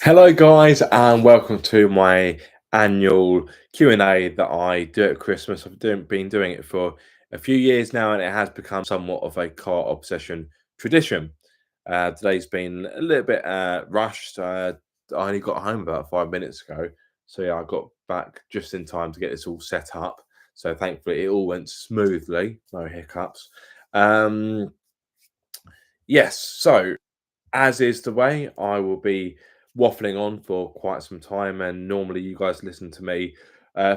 Hello, guys, and welcome to my annual Q&A that I do at Christmas. Been doing it for a few years now, and it has become somewhat of a car obsession tradition. Today's been a little bit rushed. I only got home about 5 minutes ago, so yeah, I got back just in time to get this all set up. So thankfully, it all went smoothly, no hiccups. Um, yes, so as is the way, I will be waffling on for quite some time, and normally you guys listen to me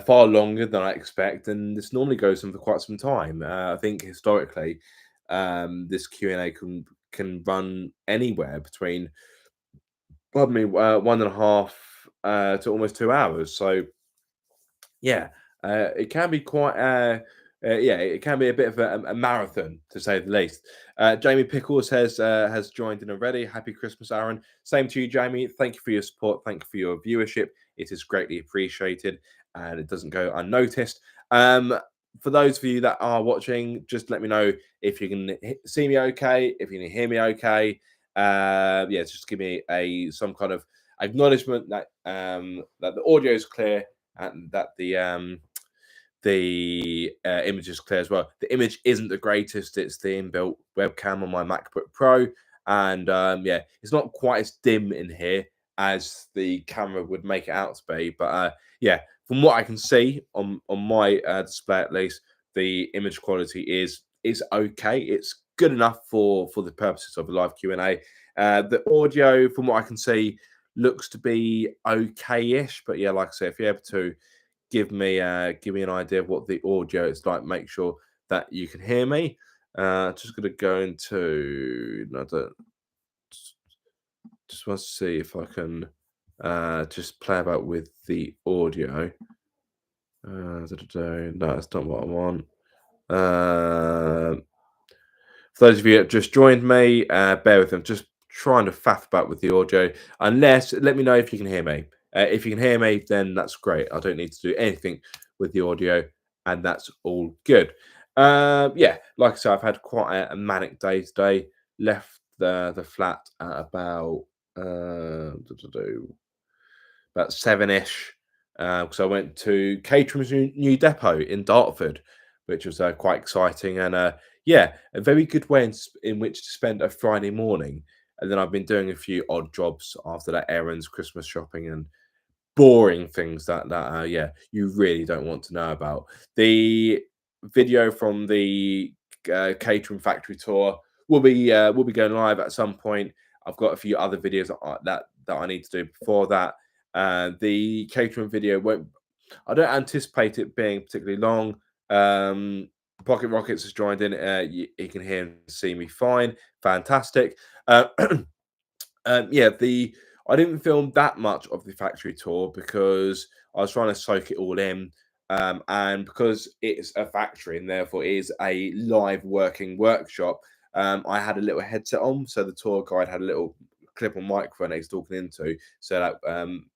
far longer than I expect, and this normally goes on for quite some time. I think historically, this Q&A can run anywhere between, pardon me, 1.5 to almost 2 hours. So yeah, it can be quite. Yeah, it can be a bit of a marathon to say the least. Jamie Pickles has joined in already. Happy Christmas, Aaron. Same to you, Jamie. Thank you for your support. Thank you for your viewership. It is greatly appreciated, and it doesn't go unnoticed. For those of you that are watching, just let me know if you can see me okay, if you can hear me okay. Yeah, just give me a some kind of acknowledgement that that the audio is clear and that the image is clear as well. The image isn't the greatest. It's the inbuilt webcam on my MacBook Pro, and yeah, it's not quite as dim in here as the camera would make it out to be. But yeah, from what I can see on my display at least, the image quality is okay. It's good enough for the purposes of a live Q&A. The audio, from what I can see, looks to be okay-ish. But yeah, like I say, if you're able to give me an idea of what the audio is like, make sure that you can hear me. Just gonna go into just want to see if I can just play about with the audio. No, that's not what I want. For those of you that just joined me, bear with them. Just trying to faff about with the audio. Unless, let me know if you can hear me. If you can hear me, then that's great. I don't need to do anything with the audio, and that's all good. Yeah, like I said, I've had quite a manic day today. Left the flat at uh, about 7ish, because I went to Caterham's new depot in Dartford, which was quite exciting, and yeah, a very good way in which to spend a Friday morning. And then I've been doing a few odd jobs after that, errands, Christmas shopping, and boring things that yeah, you really don't want to know about. The video from the catering factory tour will be going live at some point. I've got a few other videos that I need to do before that. The catering video won't. I don't anticipate it being particularly long. Pocket Rockets has joined in. You can hear and see me fine. Fantastic. Yeah, the I didn't film that much of the factory tour because I was trying to soak it all in. And because it's a factory and therefore it is a live working workshop, I had a little headset on, so the tour guide had a little clip on microphone that he's talking into, so that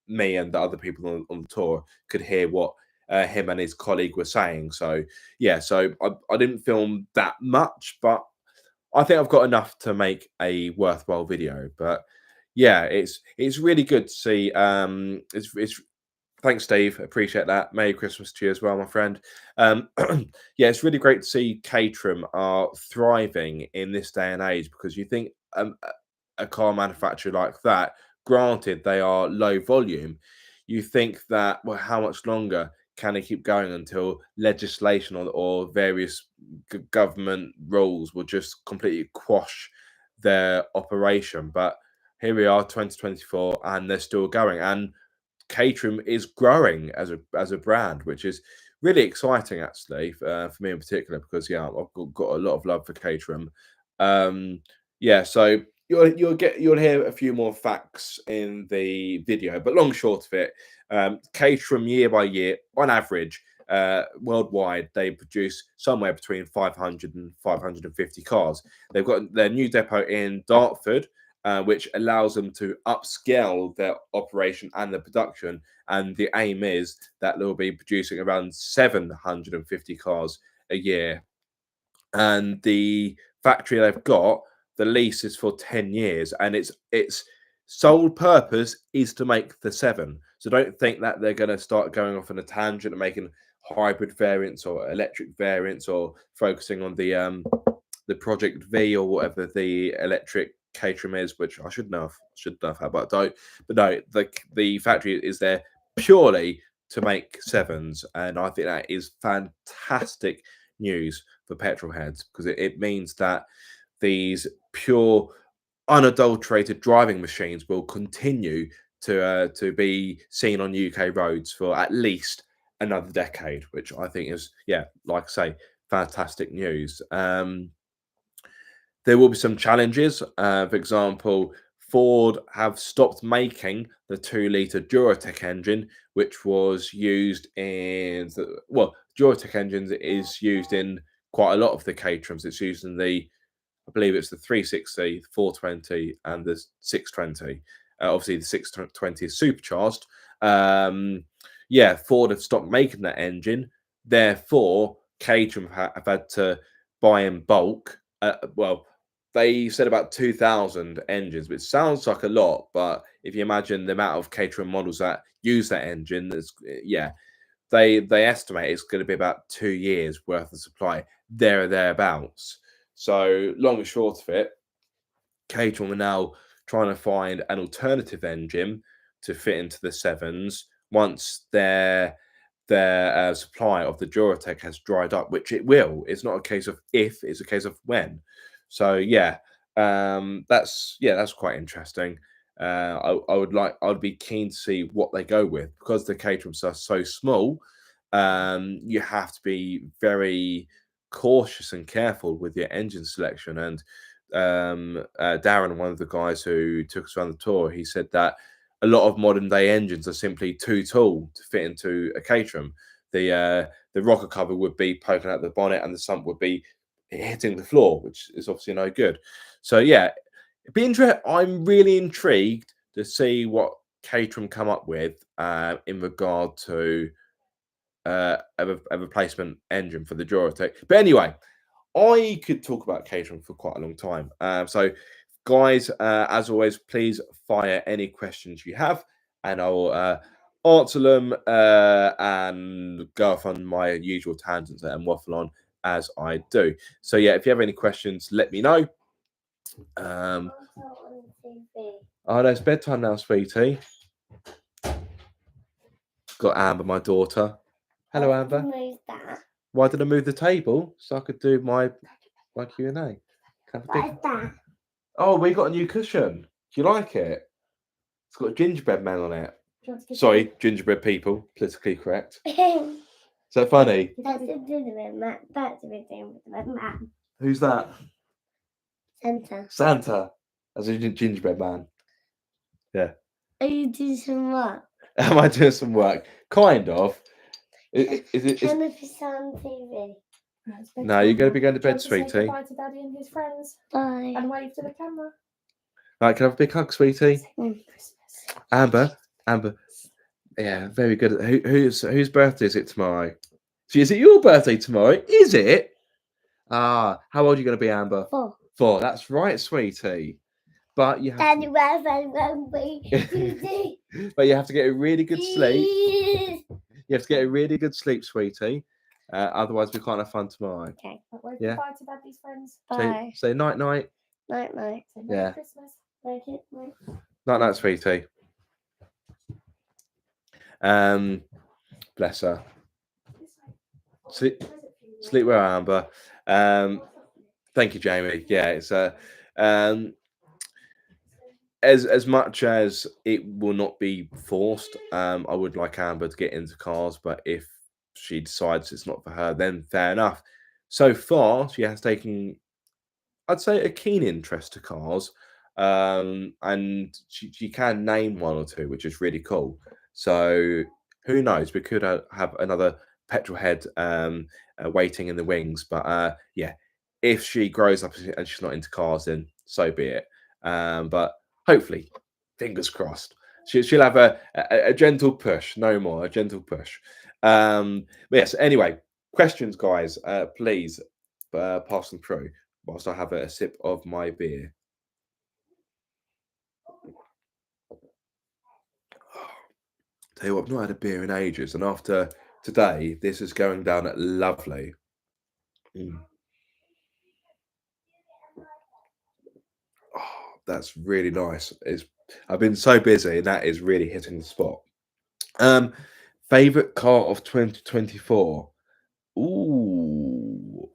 me and the other people on the tour could hear what him and his colleague were saying. So yeah, so I didn't film that much, but I think I've got enough to make a worthwhile video. But yeah, it's really good to see. It's thanks, Steve. Appreciate that. Merry Christmas to you as well, my friend. Yeah, it's really great to see Caterham are thriving in this day and age, because you think a car manufacturer like that, granted they are low volume, you think that, well, how much longer can they keep going until legislation or various government rules will just completely quash their operation? But here we are, 2024, and they're still going. And Caterham is growing as a brand, which is really exciting, actually, for me in particular, because yeah, got a lot of love for Caterham. Yeah, so you'll hear a few more facts in the video, but long short of it, Caterham year by year, on average, worldwide, they produce somewhere between 500 and 550 cars. They've got their new depot in Dartford, which allows them to upscale their operation and the production. And the aim is that they'll be producing around 750 cars a year. And the factory they've got, the lease is for 10 years, and it's sole purpose is to make the 7. So don't think that they're going to start going off on a tangent and making hybrid variants or electric variants or focusing on the Project V or whatever the electric Caterham is, which I should know how, but don't. But no, the factory is there purely to make 7s, and I think that is fantastic news for petrol heads because it means that these pure, unadulterated driving machines will continue to be seen on UK roads for at least another decade, which I think is, yeah, like I say, fantastic news. There will be some challenges. For example, Ford have stopped making the 2-litre Duratec engine, which was used in Duratec engines is used in quite a lot of the Caterhams. It's used in I believe it's the 360, 420, and the 620. Obviously, the 620 is supercharged. Ford have stopped making that engine. Therefore, Caterham have had to buy in bulk. They said about 2,000 engines, which sounds like a lot, but if you imagine the amount of Caterham models that use that engine, they estimate it's going to be about 2 years worth of supply there or thereabouts. So long and short of it, Caterham are now trying to find an alternative engine to fit into the 7s once their supply of the Duratec has dried up, which it will. It's not a case of if, it's a case of when. So that's quite interesting. I'd be keen to see what they go with because the Caterhams are so small. You have to be very cautious and careful with your engine selection. And Darren, one of the guys who took us around the tour, he said that a lot of modern day engines are simply too tall to fit into a Caterham. The rocker cover would be poking out the bonnet, and the sump would be hitting the floor, which is obviously no good. So yeah, it'd be interesting. I'm really intrigued to see what Caterham come up with in regard to a replacement engine for the Duratec. But anyway, I could talk about Caterham for quite a long time. So, guys, as always, please fire any questions you have, and I will answer them and go off on my usual tangents and waffle on as I do. So, yeah, if you have any questions, let me know. Oh, no, it's bedtime now, sweetie. Got Amber, my daughter. Hello, Amber. Move that. Why did I move the table? So I could do my Q&A. That? Oh, we got a new cushion. Do you like it? It's got a gingerbread man on it. Sorry, gingerbread people. Politically correct. Is that funny? That's a gingerbread man. That's a gingerbread man. Who's that? Santa. Santa. As a gingerbread man. Yeah. Are you doing some work? Am I doing some work? Kind of. Is it? Can I be on TV? No, you're going to be going to bed, sweetie. Say goodbye to Daddy and his friends. Bye. And wave to the camera. Right, can I have a big hug, sweetie? Amber. Yeah, very good. Whose birthday is it tomorrow? Is it your birthday tomorrow? Is it? How old are you going to be, Amber? 4. 4. That's right, sweetie. But you have Daddy, to... But you have to get a really good sleep. You have to get a really good sleep, sweetie. Otherwise, we can't have fun tomorrow. Okay. Wave Yeah. goodbye to Daddy's friends. Bye. Say night night. Night night. Say Yeah. Merry Christmas. Night night, sweetie. Bless her. Sleep well, Amber. Thank you, Jamie. Yeah, it's as much as it will not be forced, I would like Amber to get into cars, but if she decides it's not for her, then fair enough. So far, she has taken, I'd say, a keen interest to cars, and she can name one or two, which is really cool. So who knows? We could have another petrol head waiting in the wings. But yeah, if she grows up and she's not into cars, then so be it. But hopefully, fingers crossed, she'll have a gentle push, no more, a gentle push. But yes, anyway, questions, guys, please pass them through whilst I have a sip of my beer. Tell you what, I've not had a beer in ages, and after today, this is going down at lovely. Oh, that's really nice. I've been so busy, and that is really hitting the spot. Favorite car of 2024. Ooh.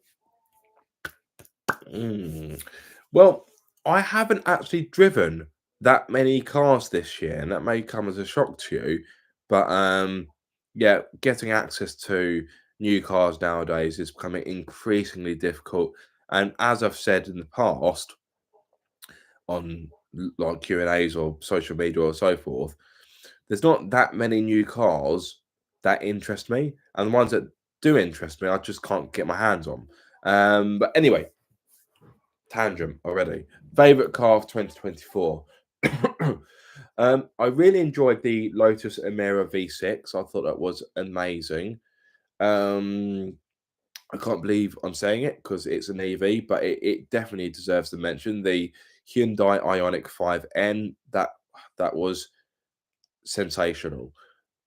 Well, I haven't actually driven that many cars this year, and that may come as a shock to you. But yeah, getting access to new cars nowadays is becoming increasingly difficult. And as I've said in the past on like Q&As or social media or so forth, there's not that many new cars that interest me, and the ones that do interest me, I just can't get my hands on. But anyway, tangent already. Favorite car of 2024. I really enjoyed the Lotus Emira V6. I thought that was amazing. I can't believe I'm saying it because it's an EV, but it definitely deserves to mention. The Hyundai Ioniq 5N, that was sensational.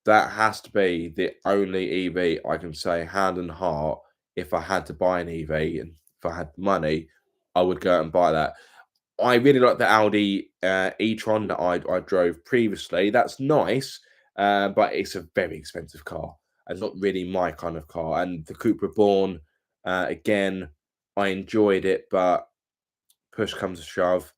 That has to be the only EV I can say hand on heart. If I had to buy an EV and if I had the money, I would go out and buy that. I really like the Audi e-tron that I drove previously. That's nice, but it's a very expensive car and not really my kind of car. And the Cupra Born, again, I enjoyed it, but push comes to shove,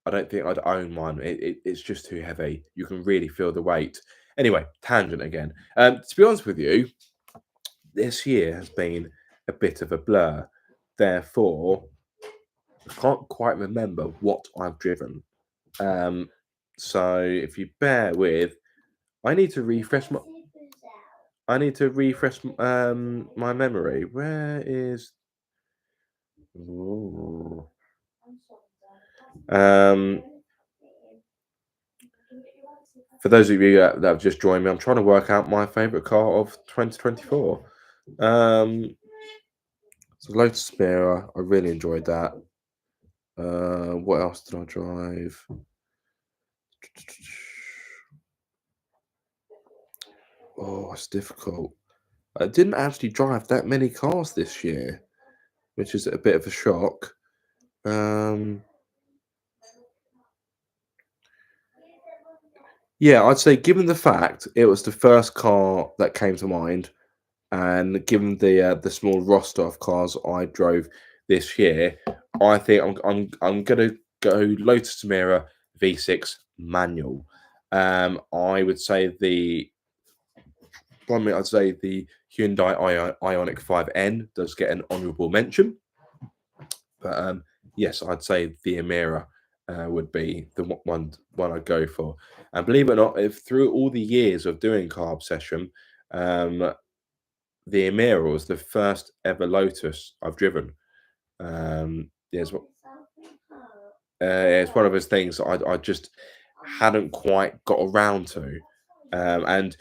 I don't think I'd own one. It's just too heavy. You can really feel the weight. Anyway, tangent again. To be honest with you, this year has been a bit of a blur. Therefore, I can't quite remember what I've driven. So if you bear with, I need to refresh my. I need to refresh my memory. Where is? Ooh. For those of you that have just joined me, I'm trying to work out my favorite car of 2024. So Lotus Emira, I really enjoyed that. What else did I drive? Oh, it's difficult. I didn't actually drive that many cars this year, which is a bit of a shock. Yeah, I'd say given the fact it was the first car that came to mind, and given the small roster of cars I drove this year, I think I'm gonna go Lotus Emira V6 manual. I would say I'd say the Hyundai Ioniq 5N does get an honourable mention, but yes, I'd say the Emira would be the one I'd go for. And believe it or not, if through all the years of doing Car Obsession, the Emira was the first ever Lotus I've driven. It's one of those things that I just hadn't quite got around to. And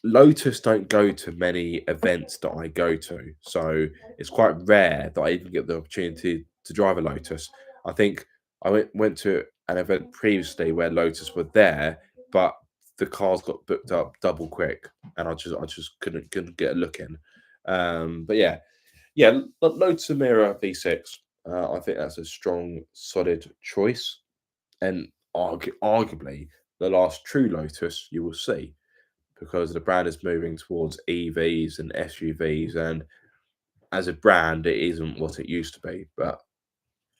Lotus don't go to many events that I go to, so it's quite rare that I even get the opportunity to drive a Lotus. I think I went to an event previously where Lotus were there, but the cars got booked up double quick, and I just couldn't get a look in. But yeah, Lotus Emira V6. I think that's a strong, solid choice, and arguably the last true Lotus you will see, because the brand is moving towards EVs and SUVs, and as a brand, it isn't what it used to be. But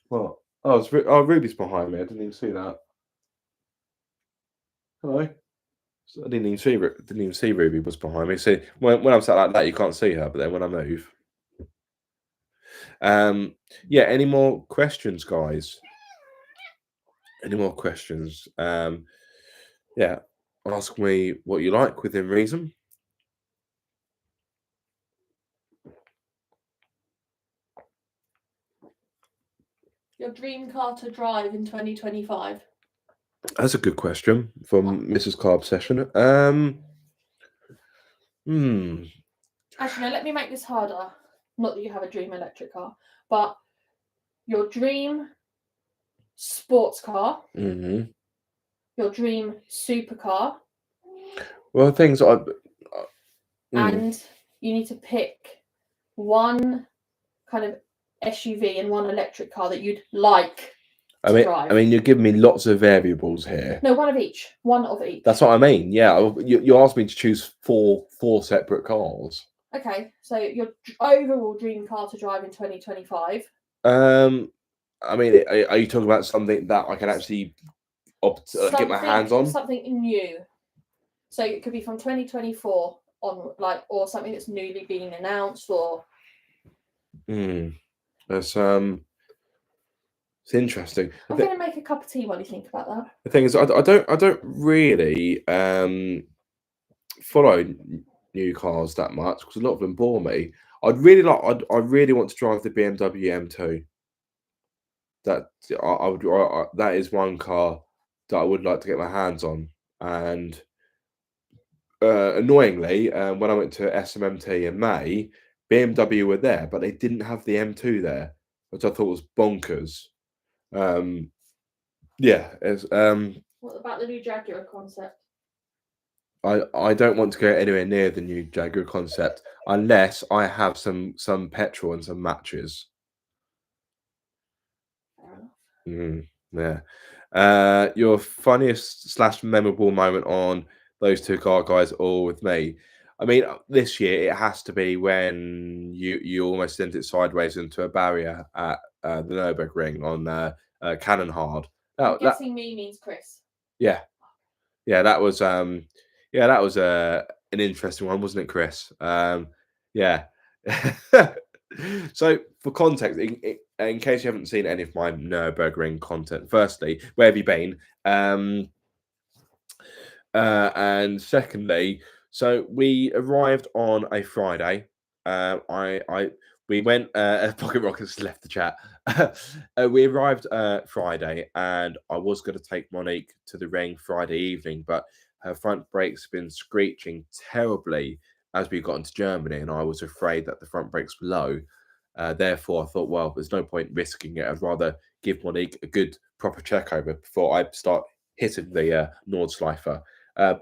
well, Ruby's behind me. I didn't even see that. Hello. So I didn't even see Ruby was behind me. See, when I'm sat like that, you can't see her, but then when I move, yeah. Any more questions, guys? Any more questions? Yeah. Ask me what you like within reason. Your dream car to drive in 2025? That's a good question from Mrs. Car Obsession. Actually, no, let me make this harder. Not that you have a dream electric car, but your dream sports car, Mm-hmm. your dream supercar, Well, things I. And you need to pick one kind of SUV and one electric car that you'd like to drive. I mean, you're giving me lots of variables here. No, one of each. One of each. That's what I mean. Yeah, you asked me to choose four separate cars. Okay, so your overall dream car to drive in 2025. I mean, are you talking about something that I can actually get my hands on? Something new. So it could be from 2024 on, like, or something that's newly been announced, or. It's interesting. I'm going to make a cup of tea while you think about that. The thing is, I don't really follow new cars that much because a lot of them bore me. I really want to drive the BMW M2. That that is one car that I would like to get my hands on. And annoyingly, when I went to SMMT in May, BMW were there, but they didn't have the M2 there, which I thought was bonkers. Yeah, it's What about the new Jaguar concept? I don't want to go anywhere near the new Jaguar concept unless I have some petrol and some matches. Yeah. Your funniest / memorable moment on those two car guys or with me? I mean, this year it has to be when you almost sent it sideways into a barrier at the Nürburgring on Cannon Hard. I'm guessing me means Chris. Yeah, that was an interesting one, wasn't it, Chris? Yeah. So for context, in case you haven't seen any of my Nürburgring content, firstly, where have you been? And secondly, so we arrived on a Friday. We went. Pocket Rockets left the chat. We arrived Friday, and I was going to take Monique to the ring Friday evening, but her front brakes have been screeching terribly as we got into Germany, and I was afraid that the front brakes were low. Therefore, I thought, well, there's no point risking it. I'd rather give Monique a good proper check over before I start hitting the Nordschleifer.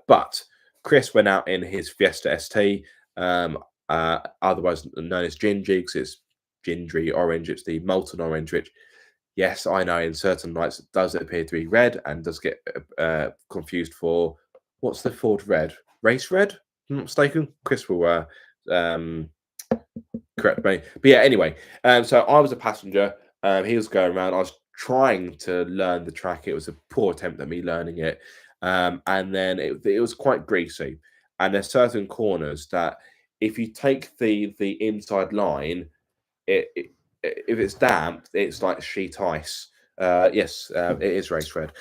But Chris went out in his Fiesta ST, otherwise known as Gingy, because it's gingery orange. It's the molten orange, which, yes, I know in certain lights it does appear to be red and does get confused for what's the Ford red? Race red? I'm not mistaken. Chris will correct me. But yeah, anyway, so I was a passenger. He was going around. I was trying to learn the track. It was a poor attempt at me learning it. And then it was quite greasy. And there's certain corners that if you take the inside line, if it's damp, it's like sheet ice. Yes, it is race red.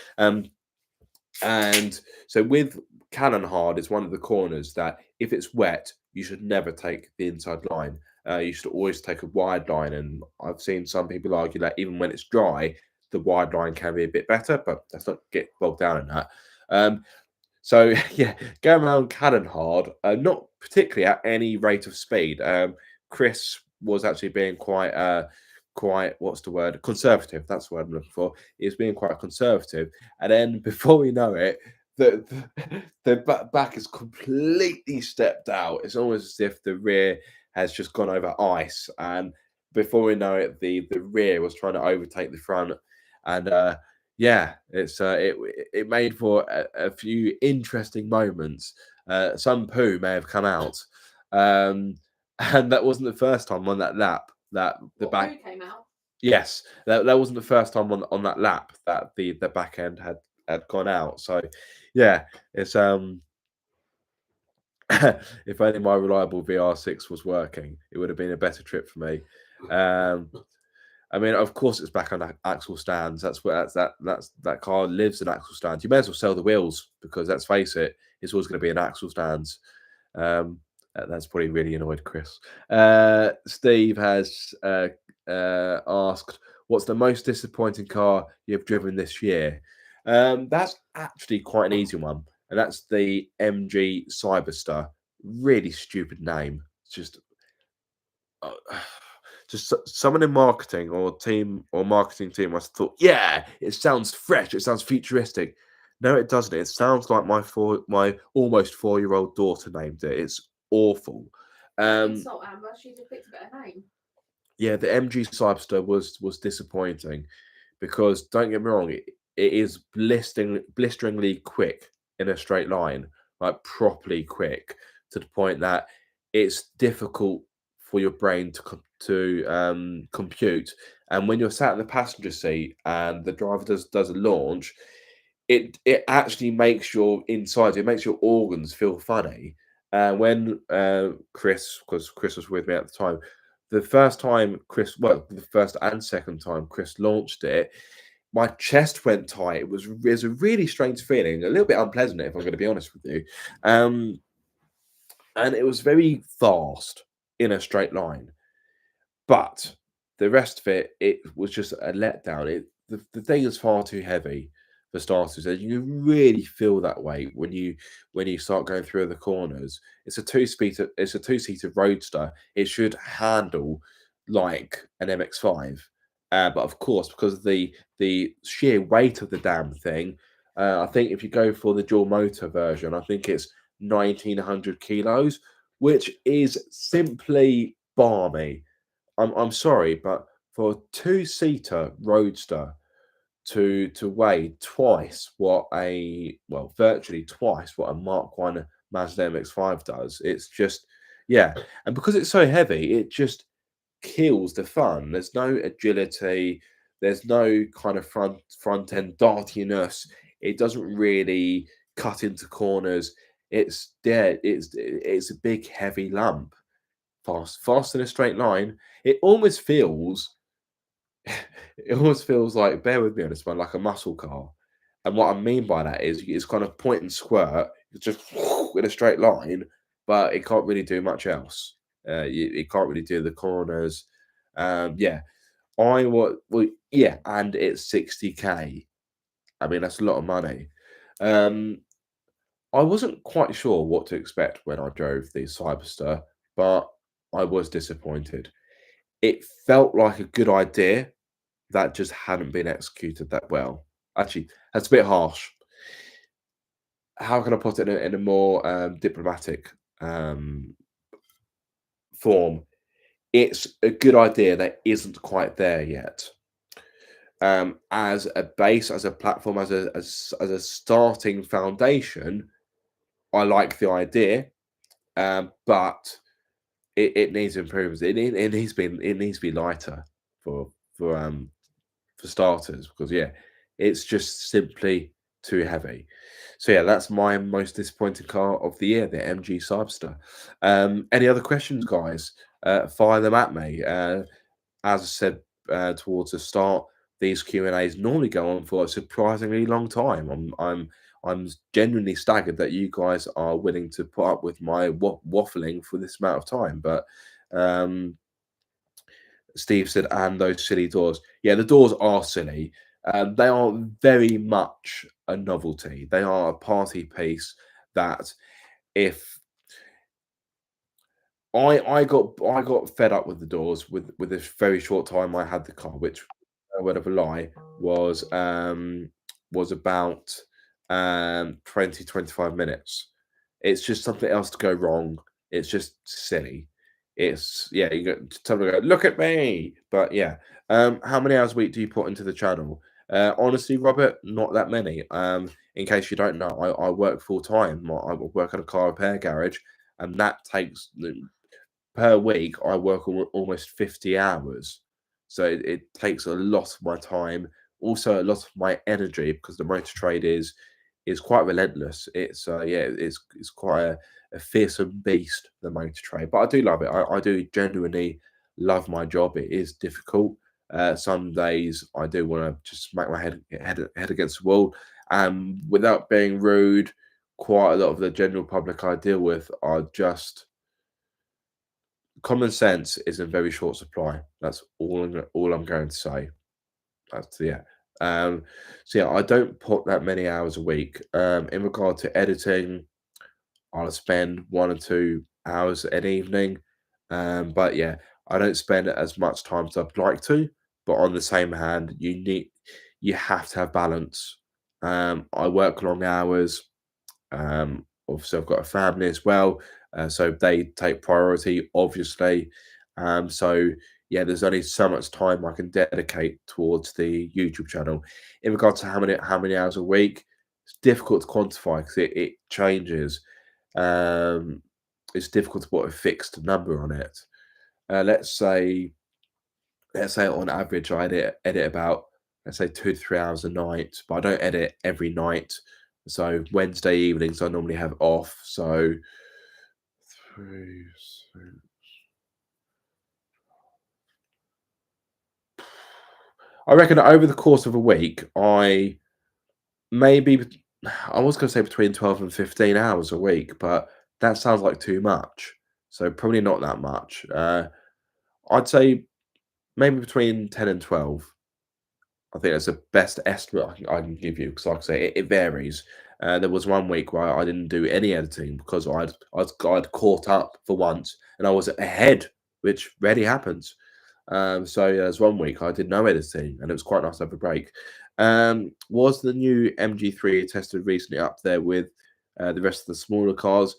And so with Cannon Hard, it's one of the corners that if it's wet, you should never take the inside line. You should always take a wide line. And I've seen some people argue that even when it's dry, the wide line can be a bit better, but let's not get bogged down in that. So yeah, going around Cannon Hard, not particularly at any rate of speed. Chris was actually being quite what's the word? Conservative. That's the word I'm looking for. He was being quite conservative, and then before we know it, the back is completely stepped out. It's almost as if the rear has just gone over ice, and before we know it, the rear was trying to overtake the front, and yeah, it made for a few interesting moments. Some poo may have come out, and that wasn't the first time on that lap that the back poo came out. Yes, that wasn't the first time on that lap that the back end had gone out. So yeah, it's if only my reliable VR6 was working, it would have been a better trip for me. I mean, of course, it's back on axle stands. That car lives in axle stands. You may as well sell the wheels because let's face it, it's always going to be in axle stands. That's probably really annoyed Chris. Steve has asked, "What's the most disappointing car you've driven this year?" That's actually quite an easy one, and that's the MG Cyberstar. Really stupid name. It's just someone in marketing or marketing team must have thought, yeah, it sounds fresh, it sounds futuristic. No, it doesn't. It sounds like my almost 4-year-old daughter named it. It's awful. Insult Amber. She's a picked a better name. Yeah, the MG Cyberster was disappointing because don't get me wrong, it is blisteringly quick in a straight line, like properly quick to the point that it's difficult for your brain to compute. And when you're sat in the passenger seat and the driver does a launch, it actually makes your insides, it makes your organs feel funny. When Chris, because Chris was with me at the time, the first and second time Chris launched it, my chest went tight. It was a really strange feeling, a little bit unpleasant, if I'm going to be honest with you. And it was very fast in a straight line, but the rest of it was just a letdown. The thing is far too heavy for starters, and you really feel that way when you start going through the corners. It's a two-seater roadster. It should handle like an MX-5, but of course, because of the sheer weight of the damn thing, I think if you go for the dual motor version, I think it's 1900 kilos, which is simply balmy. I'm sorry, but for a two-seater roadster to weigh virtually twice what a Mark 1 Mazda MX-5 does, it's just, yeah. And because it's so heavy, it just kills the fun. There's no agility, there's no kind of front end dartiness. It doesn't really cut into corners. It's dead. It's a big heavy lump. Fast in a straight line. It almost feels like, bear with me on this one, like a muscle car. And what I mean by that is it's kind of point and squirt, it's just in a straight line, but it can't really do much else. It can't really do the corners. Yeah, and it's 60K. I mean, that's a lot of money. I wasn't quite sure what to expect when I drove the Cyberster, but I was disappointed. It felt like a good idea that just hadn't been executed that well. Actually, that's a bit harsh. How can I put it in a more diplomatic form? It's a good idea that isn't quite there yet. As a base, as a platform, as a starting foundation, I like the idea, but it needs improvements. It needs to be lighter for starters, because it's just simply too heavy. So yeah, that's my most disappointing car of the year, the MG Cyberster. Any other questions, guys? Fire them at me. As I said towards the start, these Q&As normally go on for a surprisingly long time. I'm genuinely staggered that you guys are willing to put up with my waffling for this amount of time. But Steve said, and those silly doors. Yeah, the doors are silly. They are very much a novelty. They are a party piece that if I got fed up with the doors with this very short time I had the car, which, word of a lie, was about 20-25 minutes. It's just something else to go wrong. It's just silly. It's you got someone to go, look at me. But yeah, how many hours a week do you put into the channel? Honestly, Robert, not that many. In case you don't know, I work full time. I work at a car repair garage, and that takes, per week, I work almost 50 hours. So it takes a lot of my time, also a lot of my energy, because the motor trade is quite relentless. It's it's quite a fearsome beast, the motor trade. But I do love it. I do genuinely love my job. It is difficult. Some days I do want to just smack my head against the wall. And without being rude, quite a lot of the general public I deal with are just, common sense is in very short supply. That's all I'm going to say. That's so yeah, I don't put that many hours a week. In regard to editing, I'll spend 1 or 2 hours an evening. But yeah, I don't spend as much time as I'd like to. But on the same hand, you have to have balance. I work long hours. Obviously, I've got a family as well, so they take priority, obviously. So yeah, there's only so much time I can dedicate towards the YouTube channel. In regards to how many hours a week, it's difficult to quantify because it changes. It's difficult to put a fixed number on it. Let's say on average I edit about, let's say, 2 to 3 hours a night, but I don't edit every night. So Wednesday evenings I normally have off. So 3, 6. I reckon over the course of a week, I was going to say between 12 and 15 hours a week, but that sounds like too much. So probably not that much. I'd say maybe between 10 and 12. I think that's the best estimate I can give you because, like I say, it varies. There was one week where I didn't do any editing because I'd caught up for once and I was ahead, which rarely happens. So yeah, there's one week I did no editing and it was quite nice to have a break. Was the new MG3 tested recently up there with the rest of the smaller cars?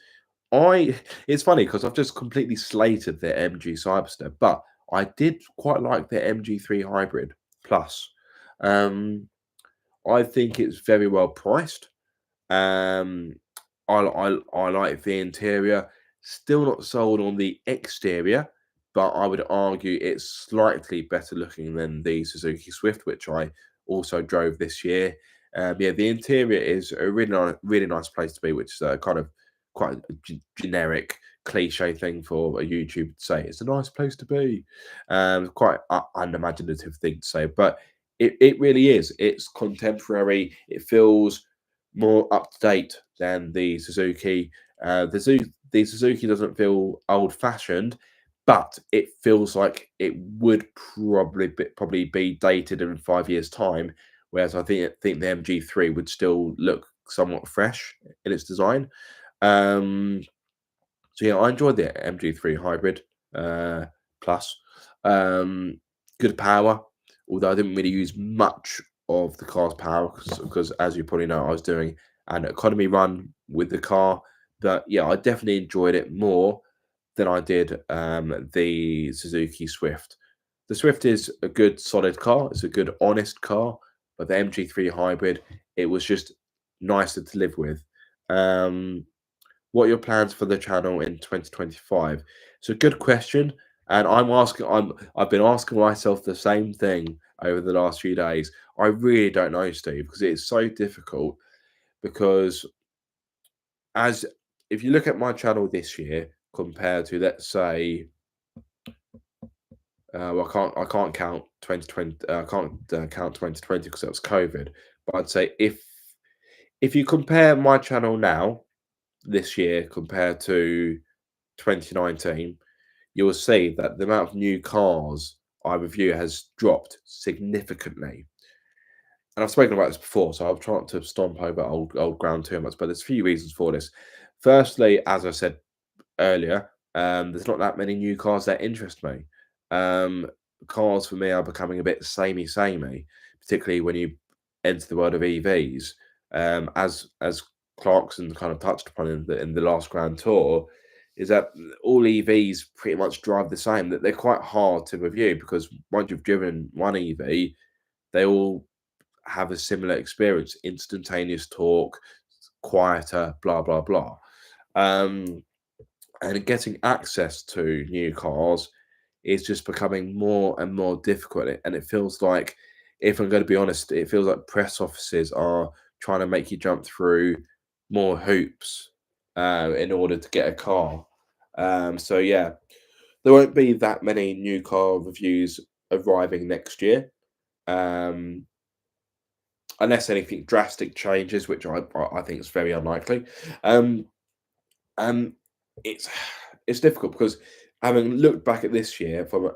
It's funny because I've just completely slated the MG Cyberster, but I did quite like the MG3 Hybrid Plus. I think it's very well priced. Um, I like the interior. Still not sold on the exterior, but I would argue it's slightly better looking than the Suzuki Swift, which I also drove this year. Yeah, the interior is a really nice place to be, which is kind of quite a generic cliche thing for a YouTube to say. It's a nice place to be. Quite unimaginative thing to say, but it really is. It's contemporary. It feels more up to date than the Suzuki. The Suzuki doesn't feel old fashioned, but it feels like it would probably be dated in 5 years' time. Whereas I think the MG3 would still look somewhat fresh in its design. So yeah, I enjoyed the MG3 Hybrid Plus. Good power, although I didn't really use much of the car's power because, as you probably know, I was doing an economy run with the car. But yeah, I definitely enjoyed it more than I did the Suzuki Swift. The Swift is a good, solid car. It's a good, honest car. But the MG3 Hybrid, it was just nicer to live with. What are your plans for the channel in 2025? It's a good question, and I've been asking myself the same thing over the last few days. I really don't know, Steve, because it's so difficult. Because if you look at my channel this year compared to, let's say, well, I can't count 2020. I can't count 2020 because that was COVID. But I'd say if you compare my channel now this year compared to 2019, you will see that the amount of new cars I review has dropped significantly. And I've spoken about this before, so I'll try not to stomp over old ground too much. But there's a few reasons for this. Firstly, as I said earlier, there's not that many new cars that interest me. Cars for me are becoming a bit samey, particularly when you enter the world of EVs. As Clarkson kind of touched upon in the last Grand Tour, is that all EVs pretty much drive the same. That they're quite hard to review because once you've driven one EV, they all have a similar experience: instantaneous torque, quieter, blah blah blah. And getting access to new cars is just becoming more and more difficult. And it feels like, if I'm going to be honest, it feels like press offices are trying to make you jump through more hoops in order to get a car. So yeah, there won't be that many new car reviews arriving next year, unless anything drastic changes, which I think is very unlikely. And it's difficult because, having looked back at this year from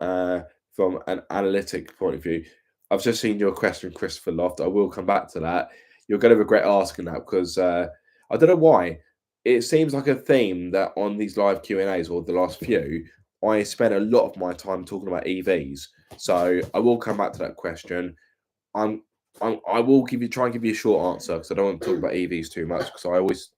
an analytic point of view, I've just seen your question, Christopher Loft. I will come back to that. You're going to regret asking that because I don't know why. It seems like a theme that on these live Q&As, or the last few, I spent a lot of my time talking about EVs. So I will come back to that question. I'm I will try and give you a short answer because I don't want to talk about EVs too much because I always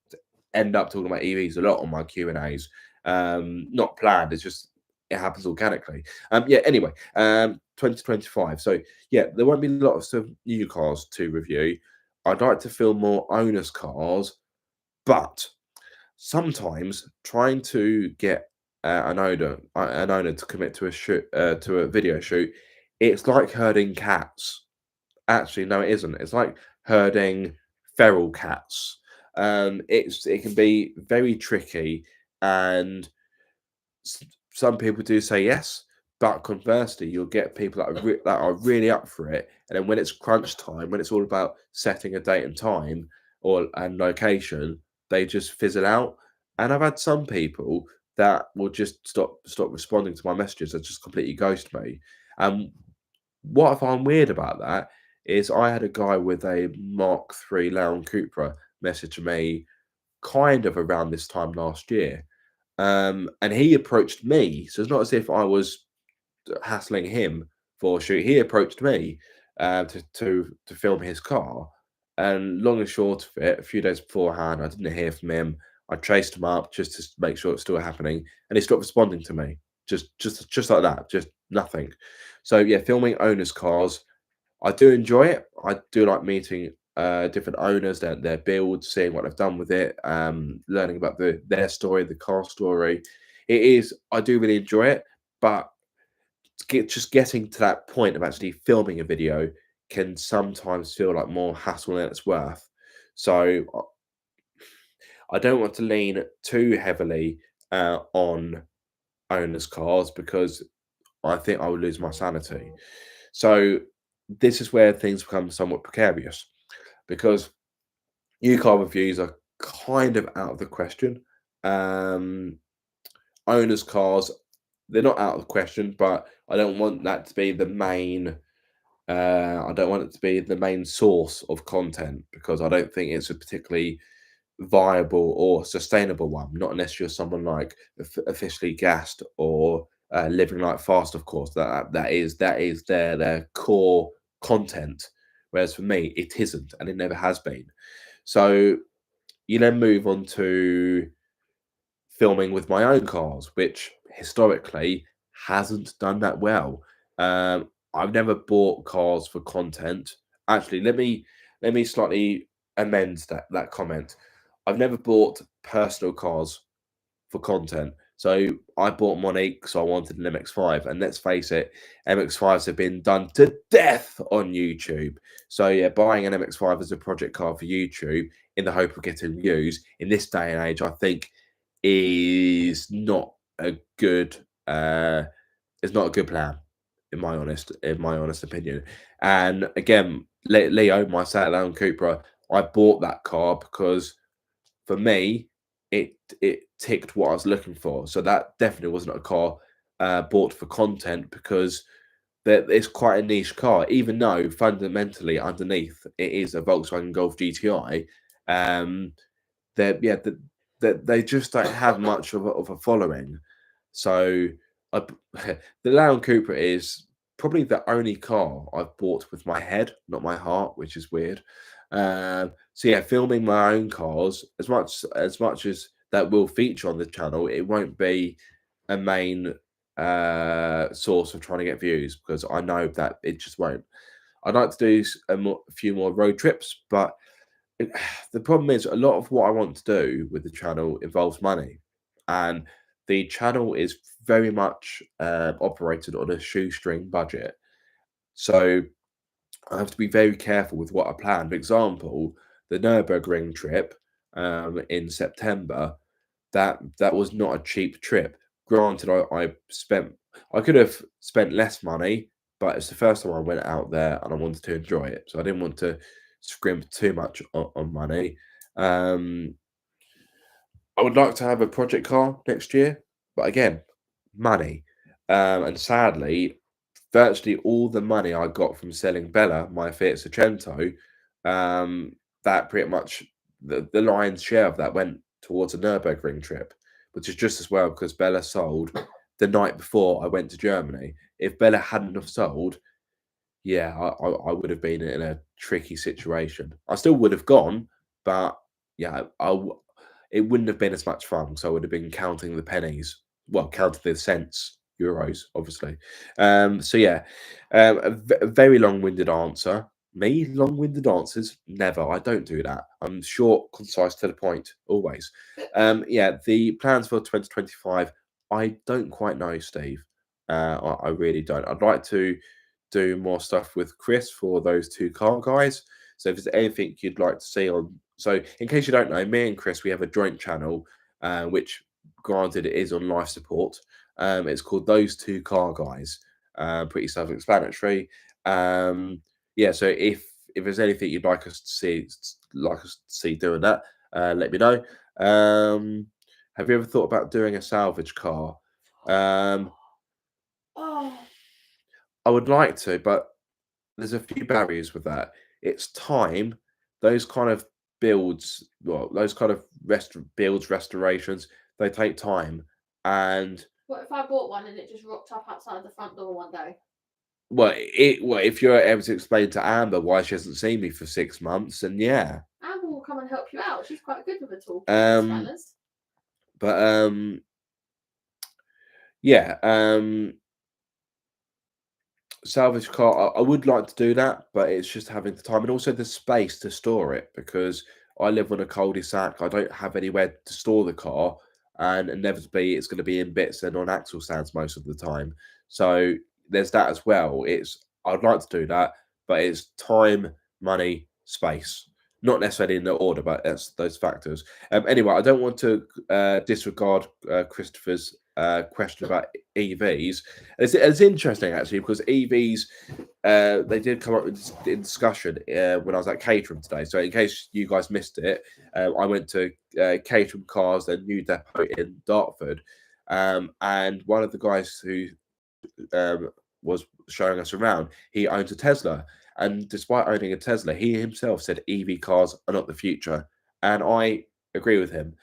end up talking about EVs a lot on my Q&As. Not planned. It's just it happens organically. Yeah. Anyway, 2025. So yeah, there won't be lots of new cars to review. I'd like to film more owners' cars, but sometimes trying to get an owner to commit to a video shoot, it's like herding cats. Actually, no, it isn't. It's like herding feral cats. It can be very tricky, and some people do say yes, but conversely, you'll get people that are really up for it, and then when it's crunch time, when it's all about setting a date and time and location, they just fizzle out. And I've had some people that will just stop responding to my messages and just completely ghost me. What I find weird about that is I had a guy with a Mark III Land Cupra message me kind of around this time last year. And he approached me. So it's not as if I was hassling him for a shoot. He approached me to film his car. And long and short of it, a few days beforehand, I didn't hear from him. I chased him up just to make sure it's still happening, and he stopped responding to me. Just like that, just nothing. So yeah, filming owners' cars, I do enjoy it. I do like meeting different owners, their builds, seeing what they've done with it, learning about their story, the car story. I do really enjoy it, but just getting to that point of actually filming a video can sometimes feel like more hassle than it's worth. So I don't want to lean too heavily on owners' cars because I think I would lose my sanity. So this is where things become somewhat precarious because new car reviews are kind of out of the question. Owners' cars, they're not out of the question, but I don't want that to be the main. I don't want it to be the main source of content because I don't think it's a particularly viable or sustainable one. Not unless you're someone like officially gassed or living like fast. Of course, that is their core content. Whereas for me, it isn't, and it never has been. So you then move on to filming with my own cars, which historically hasn't done that well. I've never bought cars for content. Actually, let me slightly amend that comment. I've never bought personal cars for content. So I bought Monique because I wanted an MX-5, and let's face it, MX-5s have been done to death on YouTube. So yeah, buying an MX-5 as a project car for YouTube in the hope of getting views in this day and age, I think, is not a good plan in my honest opinion. And again, Leo, my Saturn Cupra, I bought that car because for me it ticked what I was looking for. So that definitely wasn't a car bought for content because it's quite a niche car, even though fundamentally underneath it is a Volkswagen Golf GTI. They just don't have much of a following. So the Land Cupra is probably the only car I've bought with my head, not my heart, which is weird. So yeah, filming my own cars as much as that will feature on the channel, it won't be a main source of trying to get views because I know that it just won't. I'd like to do a few more road trips, but the problem is a lot of what I want to do with the channel involves money, and the channel is very much operated on a shoestring budget. So I have to be very careful with what I plan. For example, the Nürburgring trip in September, that was not a cheap trip. Granted, I could have spent less money, but it's the first time I went out there and I wanted to enjoy it. So I didn't want to scrimp too much on money. I would like to have a project car next year, but again, money. And sadly, virtually all the money I got from selling Bella, my Fiat Seicento, that pretty much the lion's share of that went towards a Nürburgring trip, which is just as well because Bella sold the night before I went to Germany. If Bella hadn't have sold, yeah, I would have been in a tricky situation. I still would have gone, but yeah, it wouldn't have been as much fun. So I would have been counting the pennies, well, counting the cents, euros, obviously. So yeah, a very long-winded answer. Me, long-winded answers, never. I don't do that. I'm short, concise, to the point, always. Yeah, the plans for 2025, I don't quite know, Steve. I really don't. I'd like to do more stuff with Chris for those two car guys. So if there's anything you'd like to see on, so in case you don't know, me and Chris, we have a joint channel, which granted it is on life support. It's called Those Two Car Guys. Pretty self-explanatory. Yeah, so if there's anything you'd like us to see doing that, let me know. Have you ever thought about doing a salvage car? Oh, I would like to, but there's a few barriers with that. It's time. Those kind of builds, well, those kind of restorations, they take time. And what if I bought one and it just rocked up outside the front door one day? well, if you're able to explain to Amber why she hasn't seen me for 6 months, then yeah. Amber will come and help you out. She's quite good with the tool Um, spanners. But yeah, salvage car, I would like to do that, but it's just having the time and also the space to store it because I live on a cul-de-sac. I don't have anywhere to store the car, and inevitably it's going to be in bits and on axle stands most of the time. So there's that as well. I'd like to do that, but it's time, money, space. Not necessarily in the order, but it's those factors. Anyway, I don't want to disregard Christopher's question about EVs. It's interesting actually because EVs they did come up in discussion when I was at Caterham today. So in case you guys missed it, I went to Caterham Cars, their new depot in Dartford, and one of the guys who was showing us around, he owns a Tesla, and despite owning a Tesla, he himself said EV cars are not the future, and I agree with him.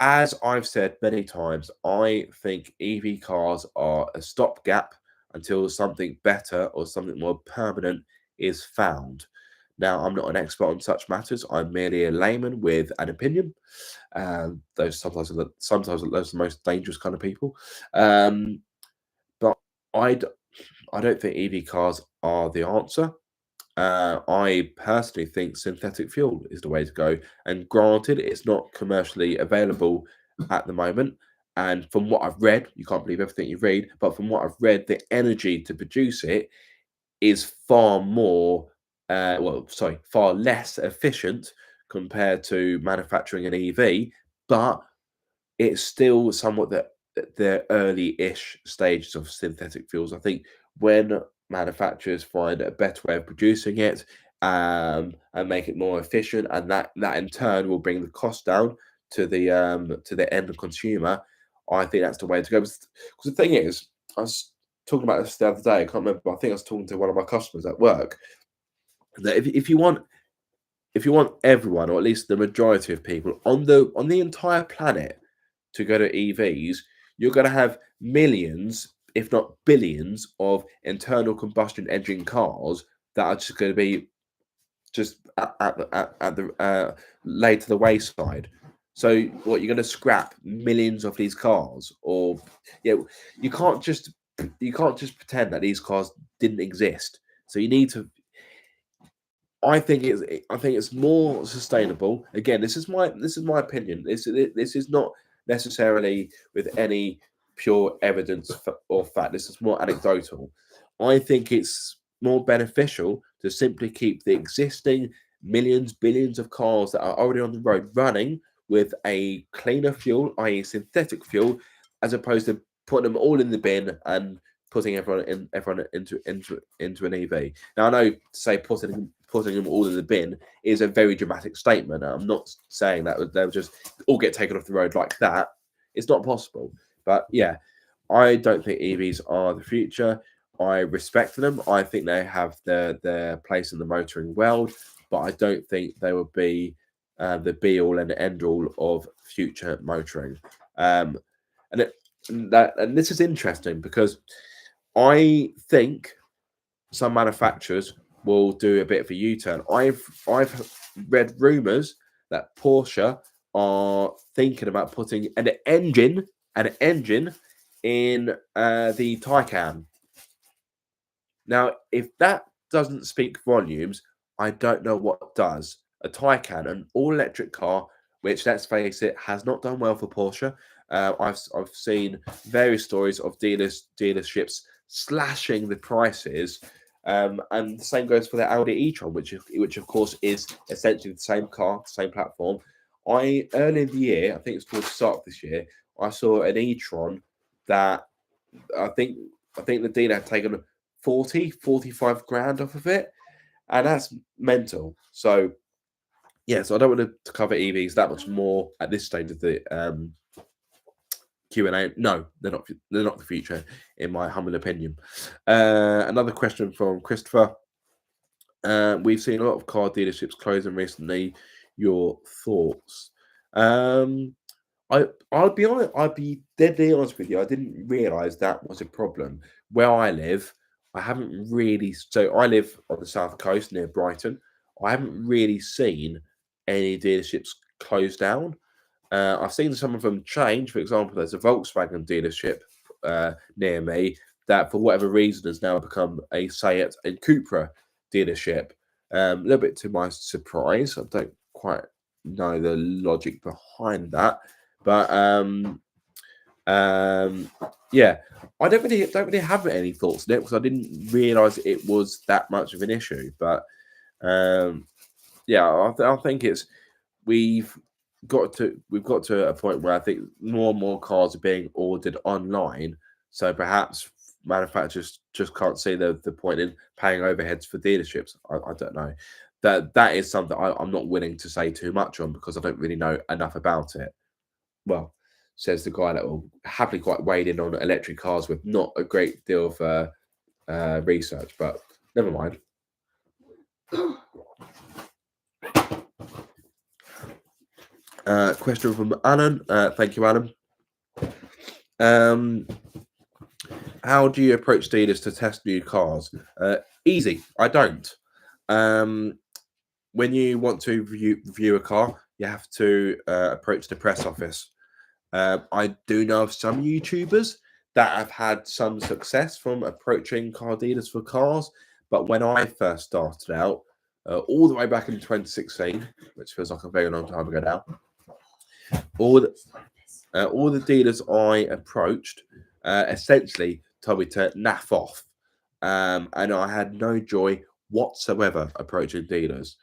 As I've said many times, I think EV cars are a stopgap until something better or something more permanent is found. Now, I'm not an expert on such matters. I'm merely a layman with an opinion. Those sometimes are those the most dangerous kind of people. But I don't think EV cars are the answer. I personally think synthetic fuel is the way to go. And granted, it's not commercially available at the moment. And from what I've read, you can't believe everything you read, but from what I've read, the energy to produce it is far far less efficient compared to manufacturing an EV, but it's still somewhat the early-ish stages of synthetic fuels. I think when manufacturers find a better way of producing it and make it more efficient, and that in turn will bring the cost down to the end consumer. I think that's the way to go. Because the thing is, I was talking about this the other day. I can't remember. But I think I was talking to one of my customers at work. That if you want everyone, or at least the majority of people on the entire planet to go to EVs, you're going to have millions, if not billions, of internal combustion engine cars that are just going to be just at the laid to the wayside. So what, you're going to scrap millions of these cars, or yeah, you can't just pretend that these cars didn't exist. So you need to. I think it's more sustainable. Again, this is my opinion. This is not necessarily with any pure evidence or fact. This is more anecdotal. I think it's more beneficial to simply keep the existing millions, billions of cars that are already on the road running with a cleaner fuel, i.e., synthetic fuel, as opposed to putting them all in the bin and putting everyone into an EV. Now, I know to say putting them all in the bin is a very dramatic statement. I'm not saying that they'll just all get taken off the road like that. It's not possible. But yeah, I don't think EVs are the future. I respect them. I think they have their place in the motoring world, but I don't think they will be the be all and end all of future motoring. And this is interesting because I think some manufacturers will do a bit of a U-turn. I've read rumours that Porsche are thinking about putting an engine in the Taycan. Now, if that doesn't speak volumes, I don't know what does. A Taycan, an all-electric car, which, let's face it, has not done well for Porsche. I've seen various stories of dealerships slashing the prices, and the same goes for the Audi e-tron, which of course is essentially the same car, same platform. Early in the year, I think it's towards the start of this year, I saw an e-tron that I think the dealer had taken 45 grand off of it, and that's mental. So yeah, so I don't want to cover EVs that much more at this stage of the Q&A. No, they're not the future, in my humble opinion. Another question from Christopher. We've seen a lot of car dealerships closing recently. Your thoughts? I'll be honest. I'd be deadly honest with you. I didn't realise that was a problem. Where I live, I haven't really. So I live on the south coast near Brighton. I haven't really seen any dealerships close down. I've seen some of them change. For example, there's a Volkswagen dealership near me that, for whatever reason, has now become a Seat and Cupra dealership. A little bit to my surprise. I don't quite know the logic behind that, but yeah, I don't really have any thoughts on it because I didn't realise it was that much of an issue. But yeah, I think we've got to a point where I think more and more cars are being ordered online. So perhaps manufacturers just can't see the point in paying overheads for dealerships. I don't know. That is something I'm not willing to say too much on because I don't really know enough about it. Well, says the guy that will happily quite wade in on electric cars with not a great deal of research, but never mind. Question from Alan. Thank you, Alan. How do you approach dealers to test new cars? Easy. I don't. When you want to review a car, you have to approach the press office. I do know of some YouTubers that have had some success from approaching car dealers for cars, but when I first started out, all the way back in 2016, which feels like a very long time ago now, all the dealers I approached essentially told me to naff off, and I had no joy whatsoever approaching dealers.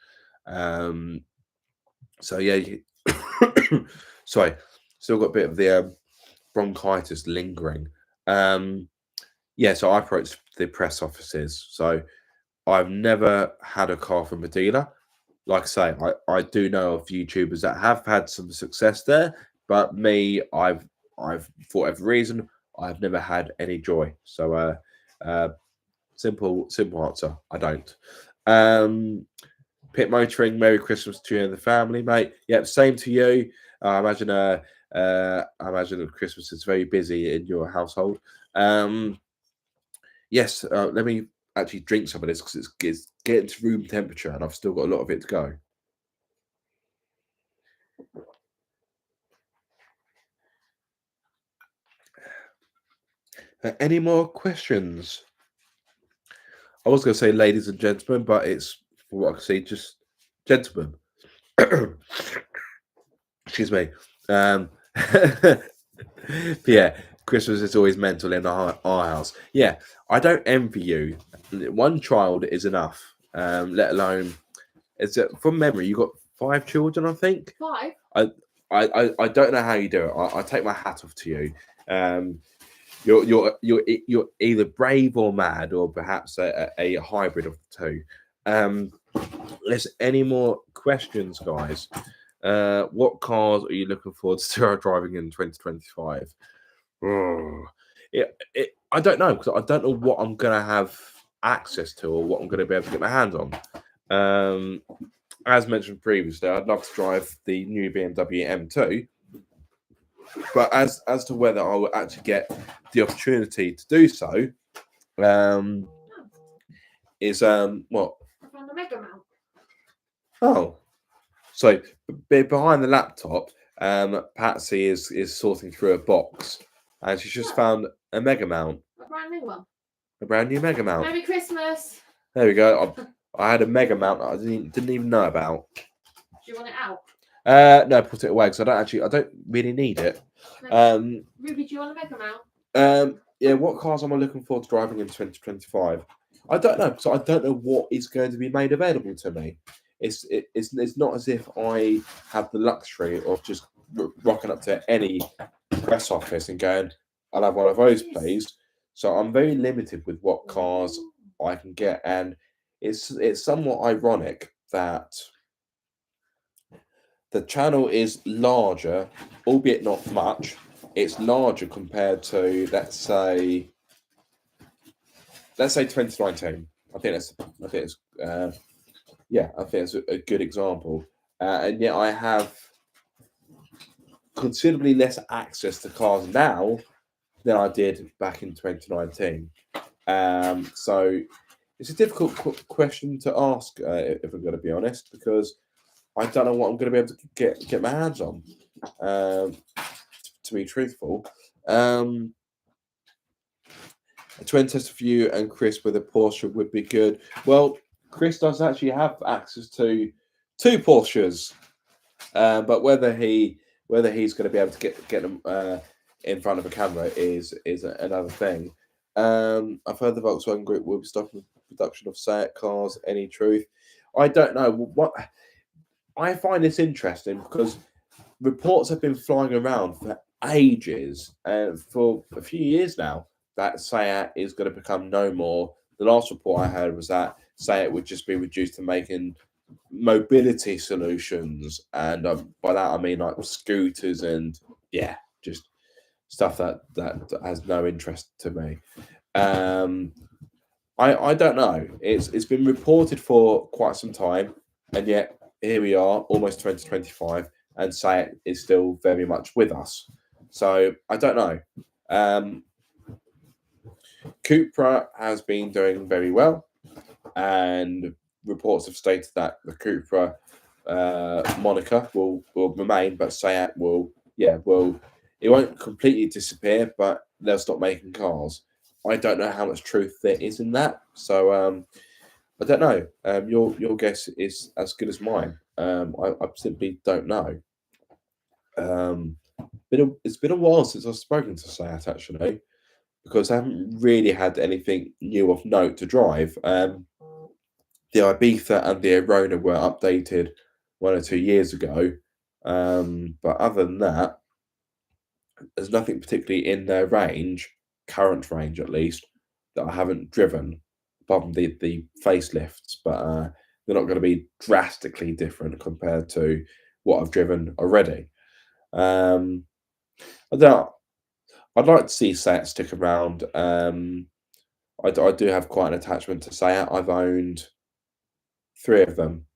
So yeah, sorry, still got a bit of the bronchitis lingering. Yeah, so I approached the press offices. So I've never had a car from a dealer. Like I say, I do know of YouTubers that have had some success there, but me, I've for whatever reason, I've never had any joy. So simple answer, I don't. Pit motoring, Merry Christmas to you and the family, mate. Yep, same to you. I imagine Christmas is very busy in your household. Yes, let me actually drink some of this because it's getting to room temperature and I've still got a lot of it to go. Any more questions? I was going to say ladies and gentlemen, but it's, for what I can see, just gentlemen. Excuse me. Yeah, Christmas is always mental in our house. Yeah, I don't envy you. One child is enough, let alone, from memory, you got 5 children, I think. 5? I don't know how you do it. I take my hat off to you. You're either brave or mad, or perhaps a hybrid of the two. There's any more questions, guys? What cars are you looking forward to driving in 2025? I don't know, because I don't know what I'm gonna have access to or what I'm gonna be able to get my hands on. As mentioned previously, I'd love to drive the new BMW M2. But as to whether I will actually get the opportunity to do so, is what? I found a Mega Mount. Oh, so behind the laptop, Patsy is sorting through a box, and she's just found a Mega Mount, A brand new one. a brand new Mega Mount. Merry Christmas. There we go. I had a Mega Mount that I didn't even know about. Do you want it out? No, put it away because I don't really need it. Ruby, do you want a Mega Mount? Yeah. What cars am I looking forward to driving in 2025? I don't know. So I don't know what is going to be made available to me. It's not as if I have the luxury of just rocking up to any press office and going, I'll have one of those, please. So I'm very limited with what cars I can get, and it's somewhat ironic that the channel is larger, albeit not much. It's larger compared to let's say 2019. I think it's a good example, and yet I have considerably less access to cars now than I did back in 2019. So it's a difficult question to ask, if I'm going to be honest, because I don't know what I'm going to be able to get my hands on. To be truthful, a twin test for you and Chris with a Porsche would be good. Well, Chris does actually have access to 2 Porsches, but whether he's going to be able to get them in front of a camera is another thing. I've heard the Volkswagen Group will be stopping production of SEAT cars. Any truth? I don't know. What I find this interesting because reports have been flying around for ages and for a few years now that SEAT is going to become no more. The last report I heard was that SEAT would just be reduced to making mobility solutions, and by that I mean like scooters and just stuff that has no interest to me. I don't know. It's been reported for quite some time, and yet here we are, almost 2025, and SEAT is still very much with us. So I don't know. Cupra has been doing very well, and reports have stated that the Cupra moniker will remain, but SEAT will it won't completely disappear, but they'll stop making cars. I don't know how much truth there is in that, so I don't know. Your guess is as good as mine. I simply don't know. It's been a while since I've spoken to SEAT actually, because I haven't really had anything new of note to drive. The Ibiza and the Arona were updated 1 or 2 years ago, but other than that, there's nothing particularly in their range, current range at least, that I haven't driven, apart from the facelifts. But they're not going to be drastically different compared to what I've driven already. I don't know. I'd like to see SEAT stick around. I do have quite an attachment to SEAT. I've owned 3 of them.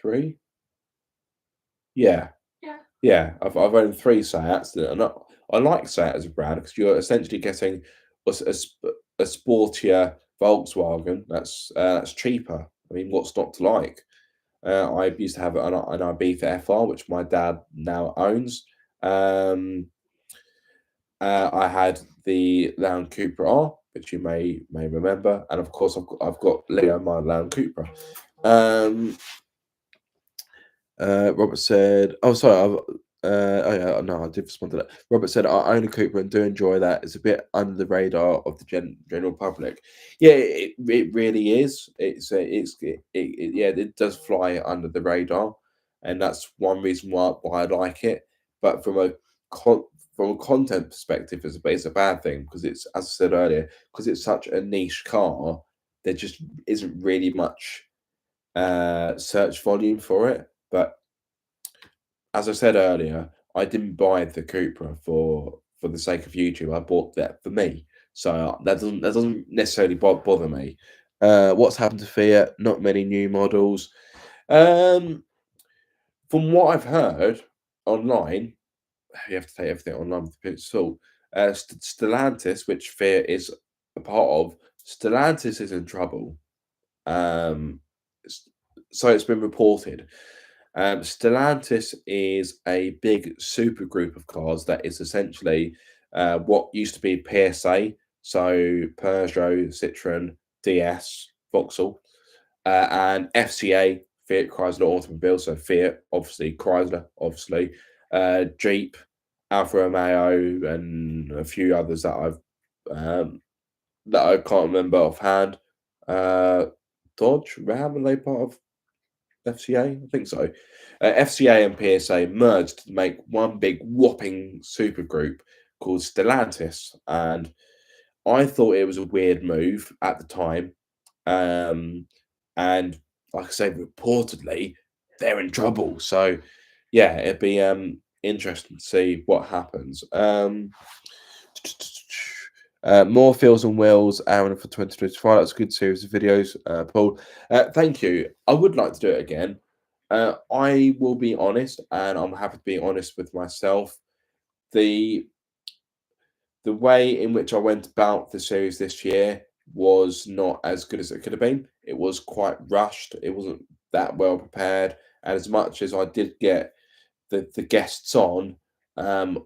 3? Yeah. Yeah, I've owned 3 SEATs, and I like SEAT as a brand because you're essentially getting a sportier Volkswagen that's cheaper. I mean, what's not to like? I used to have an Ibiza FR, which my dad now owns. I had the Land Cooper R, which you may remember, and of course I've got Leo, my Land Cooper. Robert said, "Oh, sorry. No, I did respond to that." Robert said, "I own a Cooper and do enjoy that. It's a bit under the radar of the general public." Yeah, it really is. It does fly under the radar, and that's one reason why I like it. But from a content perspective, it's a bad thing because it's, as I said earlier, because it's such a niche car. There just isn't really much search volume for it. But as I said earlier, I didn't buy the Cupra for the sake of YouTube. I bought that for me, so that doesn't necessarily bother me. What's happened to Fiat? Not many new models. From what I've heard online, you have to take everything online with a pinch of salt. Stellantis, which Fiat is a part of, Stellantis is in trouble. So it's been reported. Stellantis is a big super group of cars that is essentially what used to be PSA, so Peugeot, Citroen, DS, Vauxhall, and FCA, Fiat Chrysler Automobile, so Fiat, obviously, Chrysler, obviously, Jeep, Alfa Romeo, and a few others that I can't remember offhand. Dodge, Ram, are they part of FCA? I think so. FCA and PSA merged to make one big whopping super group called Stellantis, and I thought it was a weird move at the time. And like I say, reportedly they're in trouble. So yeah, it'd be interesting to see what happens. More Feels and Wills, Aaron, for 2025. That's a good series of videos, Paul. Thank you. I would like to do it again. I will be honest, and I'm happy to be honest with myself. The way in which I went about the series this year was not as good as it could have been. It was quite rushed. It wasn't that well prepared. And as much as I did get the guests on, I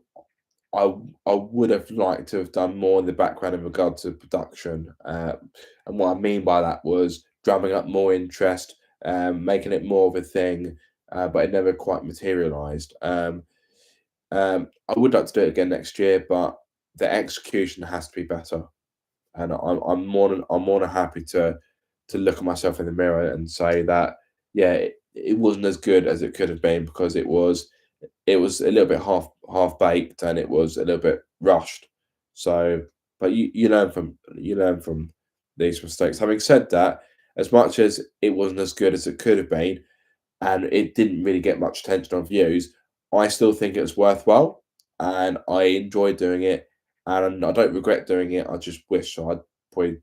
would have liked to have done more in the background in regard to production. And what I mean by that was drumming up more interest, making it more of a thing, but it never quite materialized. I would like to do it again next year, but the execution has to be better. And I'm more than happy to look at myself in the mirror and say that yeah, it wasn't as good as it could have been because it was a little bit half baked and it was a little bit rushed. So, but you learn from these mistakes. Having said that, as much as it wasn't as good as it could have been, and it didn't really get much attention on views, I still think it was worthwhile, and I enjoyed doing it, and I don't regret doing it. I just wish I'd probably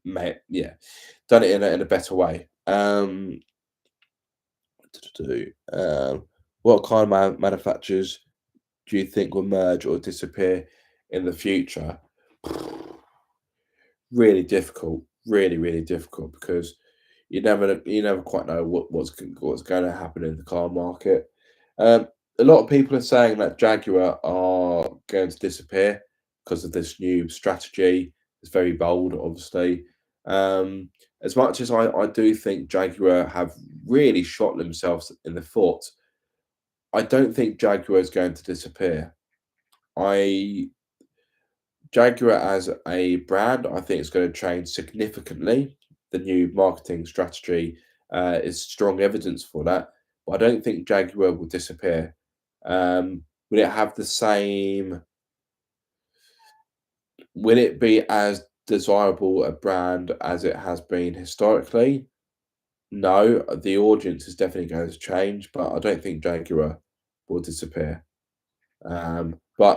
done it in a better way. What kind of manufacturers do you think will merge or disappear in the future? Really difficult, really difficult because you never quite know what's going to happen in the car market. A lot of people are saying that Jaguar are going to disappear because of this new strategy. It's very bold, obviously. As much as I do think Jaguar have really shot themselves in the foot, I don't think Jaguar is going to disappear. Jaguar as a brand, I think it's going to change significantly. The new marketing strategy is strong evidence for that. But I don't think Jaguar will disappear. Will it have the same? Will it be as desirable a brand as it has been historically? No, the audience is definitely going to change, but I don't think Jaguar will disappear. But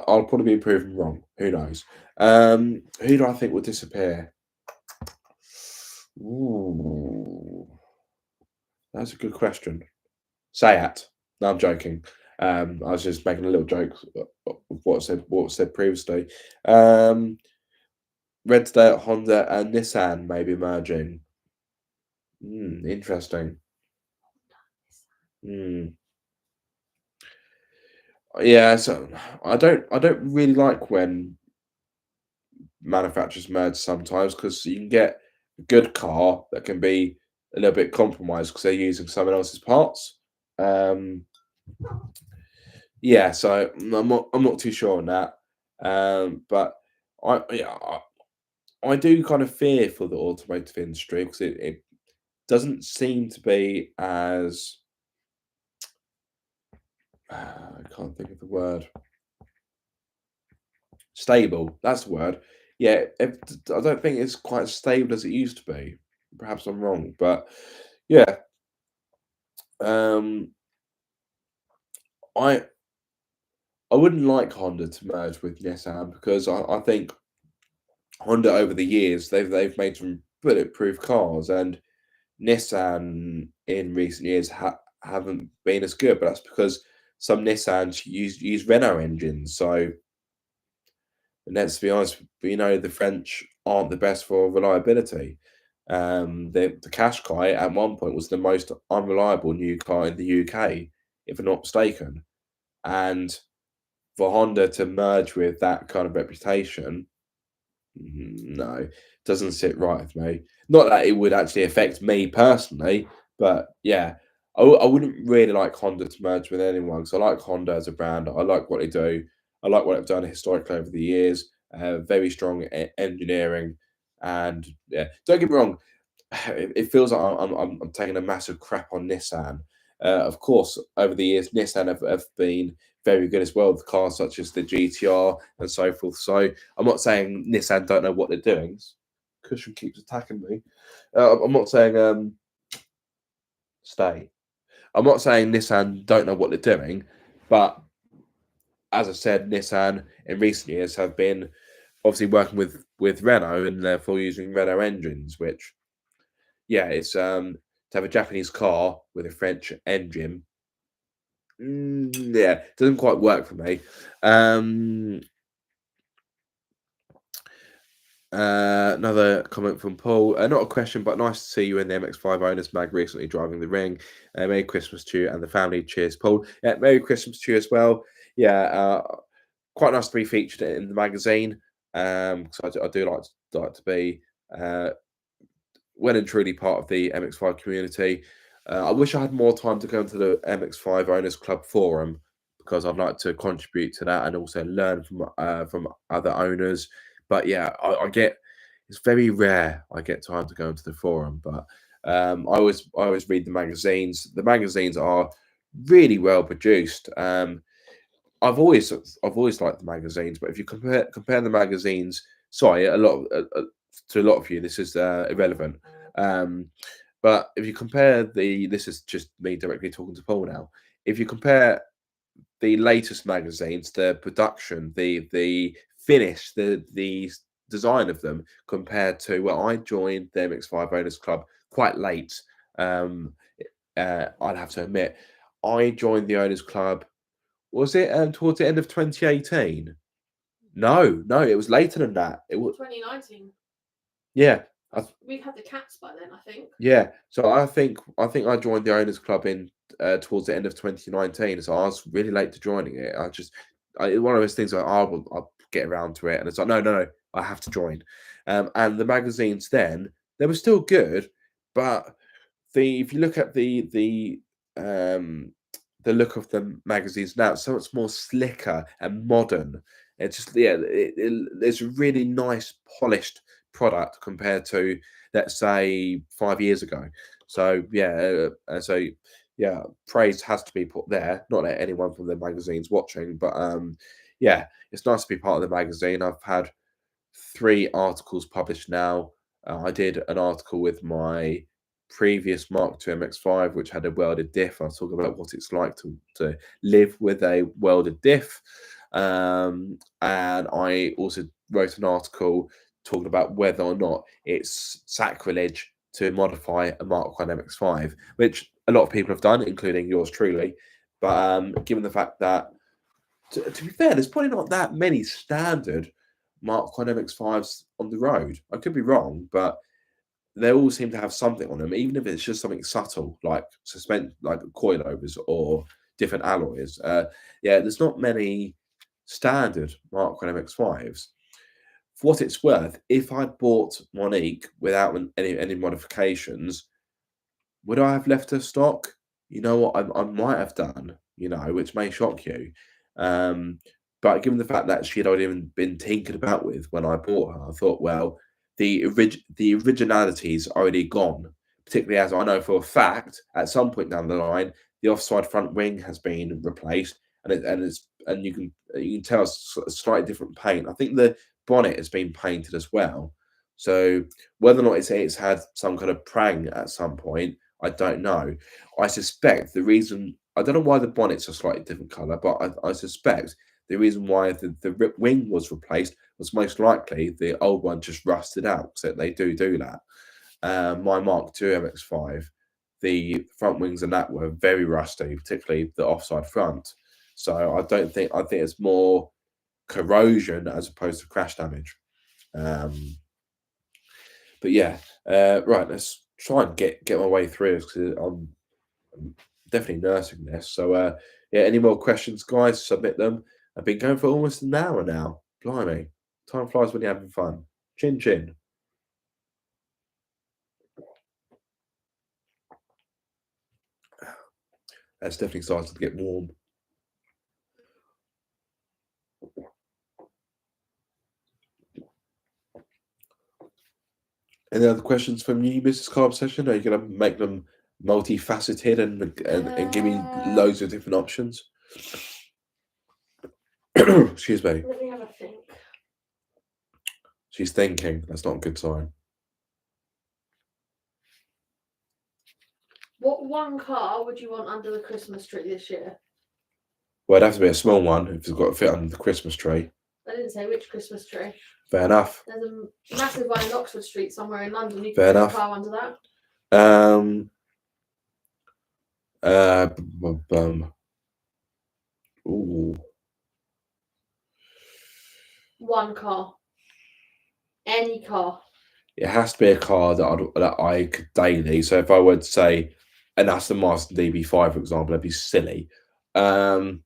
I'll probably be proven wrong. Who knows? Who do I think will disappear? Ooh, that's a good question. Sayat. No, I'm joking. I was just making a little joke of what said previously. Redstone, Honda, and Nissan may be merging. Interesting. Yeah, so I don't really like when manufacturers merge sometimes because you can get a good car that can be a little bit compromised because they're using someone else's parts. Yeah, so I'm not too sure on that. But I do kind of fear for the automotive industry because it doesn't seem to be as I can't think of the word. Stable. That's the word. Yeah, I don't think it's quite as stable as it used to be. Perhaps I'm wrong, but yeah. I wouldn't like Honda to merge with Nissan because I think Honda over the years they've made some bulletproof cars and Nissan in recent years haven't been as good, but that's because some Nissans use Renault engines. So and let's be honest, the French aren't the best for reliability. The Qashqai at one point was the most unreliable new car in the UK, if I'm not mistaken. And for Honda to merge with that kind of reputation, no, doesn't sit right with me. Not that it would actually affect me personally, but yeah, I wouldn't really like Honda to merge with anyone because I like Honda as a brand. I like what they do. I like what they've done historically over the years. Very strong engineering, and yeah, don't get me wrong. It feels like I'm taking a massive crap on Nissan. Of course, over the years, Nissan have been very good as well with cars such as the GTR and so forth. So I'm not saying Nissan don't know what they're doing. Cushion keeps attacking me. I'm not saying stay. I'm not saying Nissan don't know what they're doing, but as I said, Nissan in recent years have been obviously working with Renault and therefore using Renault engines, which yeah, it's to have a Japanese car with a French engine. Yeah, doesn't quite work for me. Another comment from Paul. Not a question, but nice to see you in the MX5 Owners Mag recently driving the ring. Merry Christmas to you and the family. Cheers, Paul. Yeah, Merry Christmas to you as well. Yeah, quite nice to be featured in the magazine. So I do like to be well and truly part of the MX5 community. I wish I had more time to go into the MX5 Owners Club forum because I'd like to contribute to that and also learn from other owners. But yeah, I get it's very rare I get time to go into the forum. But I always read the magazines. The magazines are really well produced. I've always liked the magazines, but if you compare the magazines, sorry, to a lot of you, this is irrelevant. But if you compare this is just me directly talking to Paul now. If you compare the latest magazines, the production, the finish, the design of them, compared to I joined the MX5 Owners Club quite late. I'd have to admit, I joined the Owners Club. Was it towards the end of 2018? No, it was later than that. It was 2019. Yeah. We've had the cats by then, I think. Yeah. So I think I joined the Owners Club in towards the end of 2019. So I was really late to joining it. One of those things like I'll get around to it, and it's like no, I have to join. And the magazines then they were still good, but if you look at the look of the magazines now, it's so much more slicker and modern. It's just it's a really nice polished product compared to let's say 5 years ago. So yeah, praise has to be put there. Not that anyone from the magazine's watching, but yeah, it's nice to be part of the magazine. I've had 3 articles published now. I did an article with my previous Mark II MX5, which had a welded diff. I was talking about what it's like to live with a welded diff. And I also wrote an article talking about whether or not it's sacrilege to modify a Mark I MX5, which a lot of people have done, including yours truly. But given the fact that, to be fair, there's probably not that many standard Mark I MX5s on the road. I could be wrong, but they all seem to have something on them, even if it's just something subtle, like like coilovers or different alloys. Yeah, there's not many standard Mark I MX5s. For what it's worth, if I bought Monique without any modifications, would I have left her stock? You know what, I might have done. Which may shock you. But given the fact that she had already even been tinkered about with when I bought her, I thought, well, the originality's already gone. Particularly as I know for a fact, at some point down the line, the offside front wing has been replaced, and you can tell it's a slightly different paint. I think the bonnet has been painted as well. So whether or not it's had some kind of prang at some point, I don't know. I suspect the reason I don't know why the bonnet's a slightly different colour, but I suspect the reason why the wing was replaced was most likely the old one just rusted out. So they do that. My Mark II MX5, the front wings and that were very rusty, particularly the offside front. So I think it's more corrosion as opposed to crash damage. But yeah, Right, let's try and get my way through this because I'm definitely nursing this. So, yeah, any more questions, guys? Submit them. I've been going for almost an hour now. Blimey, time flies when you're having fun. Chin chin. It's definitely starting to get warm. Any other questions from you, Mrs. Carb Session? Are you going to make them multifaceted and give me loads of different options? Excuse me. Let me have a think. She's thinking. That's not a good sign. What one car would you want under the Christmas tree this year? Well, it'd have to be a small one if it's got to fit under the Christmas tree. I didn't say which Christmas tree. Fair enough. There's a massive one in Oxford Street somewhere in London. You can Fair put enough. a car under that. Ooh. One car. Any car. It has to be a car that I could daily. So if I were to say an Aston Martin DB5, for example, that'd be silly. In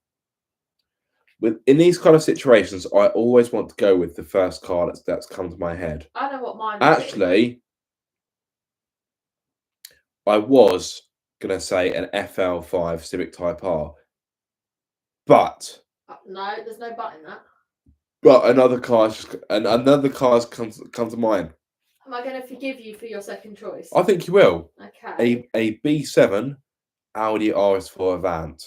these kind of situations, I always want to go with the first car that's come to my head. I know what mine is. Actually, I was gonna say an FL5 Civic Type R, but no, there's no but in that. But another car's come to mind. Am I going to forgive you for your second choice? I think you will. Okay. A B7 Audi RS4 Avant.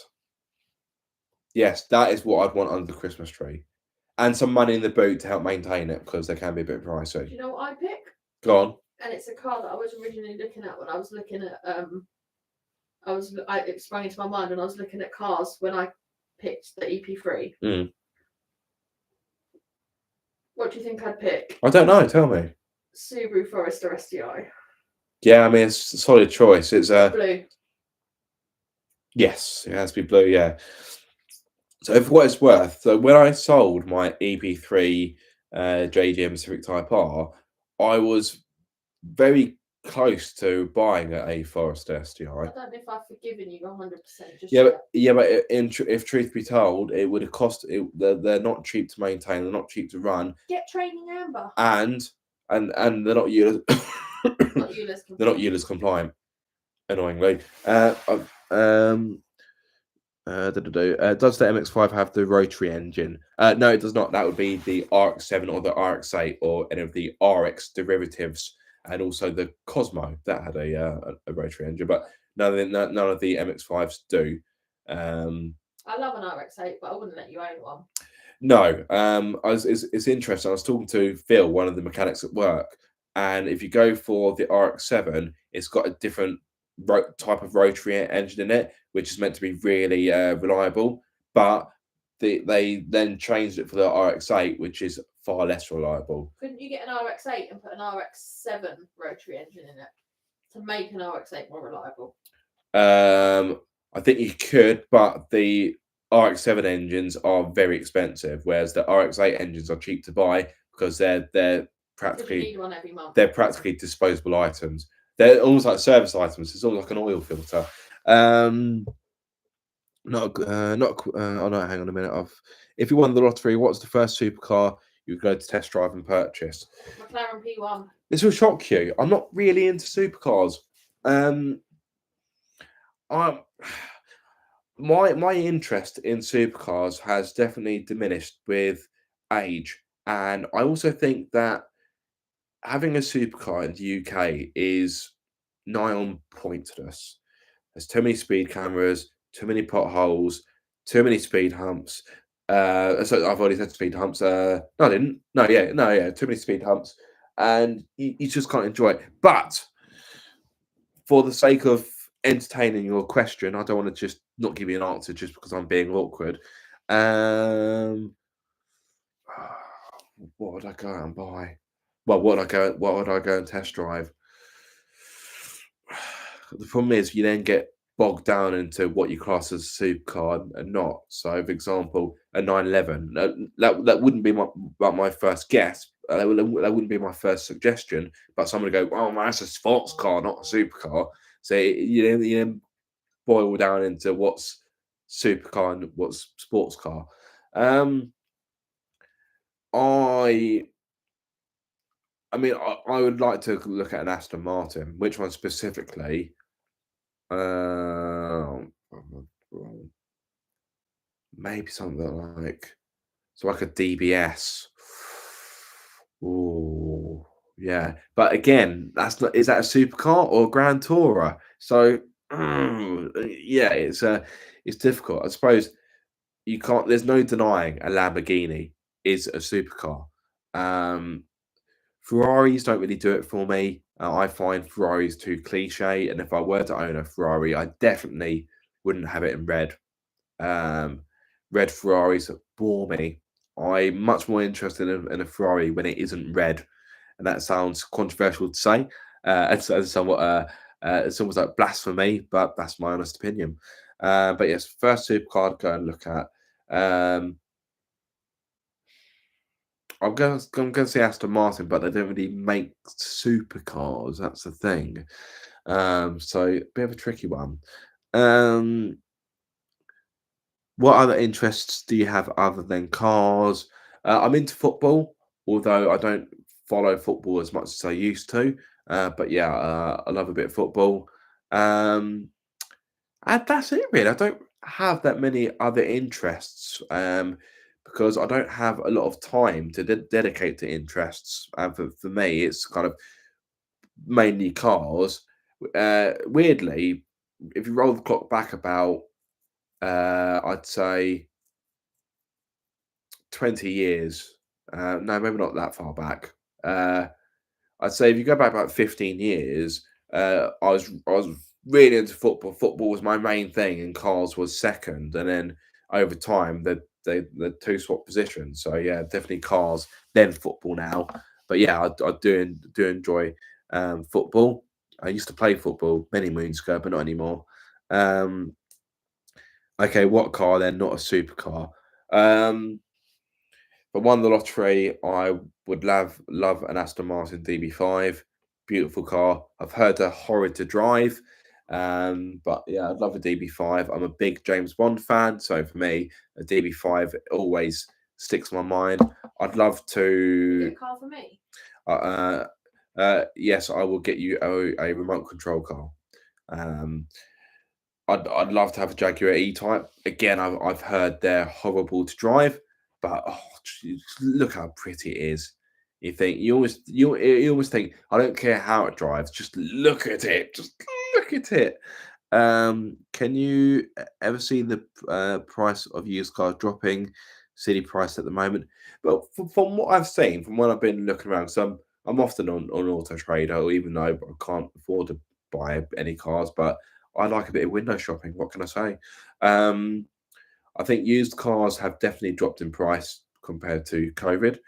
Yes, that is what I'd want under the Christmas tree, and some money in the boot to help maintain it because they can be a bit pricey. Do you know what I pick? Go on. And it's a car that I was originally looking at when I was looking at it sprang into my mind when I was looking at cars when I picked the EP3. Mm. What do you think I'd pick? I don't know. Tell me. Subaru Forester STI. Yeah, I mean it's a solid choice. It's blue. Yes, it has to be blue. Yeah. So for what it's worth, so when I sold my EP3 JGM Civic Type R, I was very close to buying a Forester STI. I don't know if I've forgiven you 100%. But if truth be told, it would have cost. They're not cheap to maintain. They're not cheap to run. Get training, Amber. And they're not ULEZ. They're not ULEZ compliant. Annoyingly. Does the MX-5 have the rotary engine? No, it does not. That would be the RX-7 or the RX-8 or any of the RX derivatives, and also the Cosmo that had a rotary engine, but none of the MX-5s do. I love an RX-8, but I wouldn't let you own one. No, it's interesting. I was talking to Phil, one of the mechanics at work, and if you go for the RX-7, it's got a different type of rotary engine in it, which is meant to be really reliable. But they then changed it for the RX-8, which is far less reliable. Couldn't you get an RX-8 and put an RX-7 rotary engine in it to make an RX-8 more reliable? I think you could, but the RX-7 engines are very expensive, whereas the RX-8 engines are cheap to buy because they're practically you need one every month. They're practically disposable items. They're almost like service items. It's almost like an oil filter. Oh no, hang on a minute. If you won the lottery, what's the first supercar you would go to test drive and purchase? McLaren P1. This will shock you. I'm not really into supercars. My interest in supercars has definitely diminished with age, and I also think that having a supercar in the UK is nigh on pointless. There's too many speed cameras, too many potholes, too many speed humps. So I've already said speed humps. No, I didn't. No, yeah, too many speed humps, and you just can't enjoy it. But for the sake of entertaining your question, I don't want to just not give you an answer just because I'm being awkward. What would I go out and buy? Well, what would I go and test drive? The problem is you then get bogged down into what you class as a supercar and not. So, for example, a 911, that wouldn't be my first guess. That wouldn't be my first suggestion. But someone would go, "Oh, man, that's a sports car, not a supercar." So you know, boil down into what's supercar and what's sports car. I mean, I would like to look at an Aston Martin. Which one specifically? Maybe something like a DBS. Oh, yeah. But again, that's not. Is that a supercar or a Grand Tourer? So yeah, it's difficult. I suppose you can't. There's no denying a Lamborghini is a supercar. Ferraris don't really do it for me. I find Ferraris too cliche, and if I were to own a Ferrari, I definitely wouldn't have it in red. Red Ferraris bore me. I'm much more interested in a Ferrari when it isn't red, and that sounds controversial to say. It's somewhat it's almost like blasphemy, but that's my honest opinion. But yes, first supercar I'd go and look at. I'm going to say Aston Martin, but they don't really make supercars. That's the thing. So a bit of a tricky one. What other interests do you have other than cars? I'm into football, although I don't follow football as much as I used to. But yeah, I love a bit of football. And that's it, really. I don't have that many other interests because I don't have a lot of time to dedicate to interests. And for me, it's kind of mainly cars. Weirdly, if you roll the clock back about, I'd say 20 years. No, maybe not that far back. I'd say if you go back about 15 years, I was really into football. Football was my main thing, and cars was second. And then over time, the two swap positions. So yeah, definitely cars, then football now. But yeah, I do enjoy football. I used to play football many moons ago, but not anymore. Okay, what car then? Not a supercar. If I won the lottery, I would love an Aston Martin DB5. Beautiful car. I've heard they're horrid to drive. But yeah, I'd love a DB5. I'm a big James Bond fan, so for me, a DB5 always sticks in my mind. I'd love Is to. it a car for me? Yes, I will get you a remote control car. I'd love to have a Jaguar E-Type. Again, I've heard they're horrible to drive, but look how pretty it is. You always think, I don't care how it drives, just look at it. Just look at it. Can you ever see the price of used cars dropping? City price at the moment. But from what I've seen, from when I've been looking around, so I'm often on Auto Trader, even though I can't afford to buy any cars, but I like a bit of window shopping. What can I say? I think used cars have definitely dropped in price compared to COVID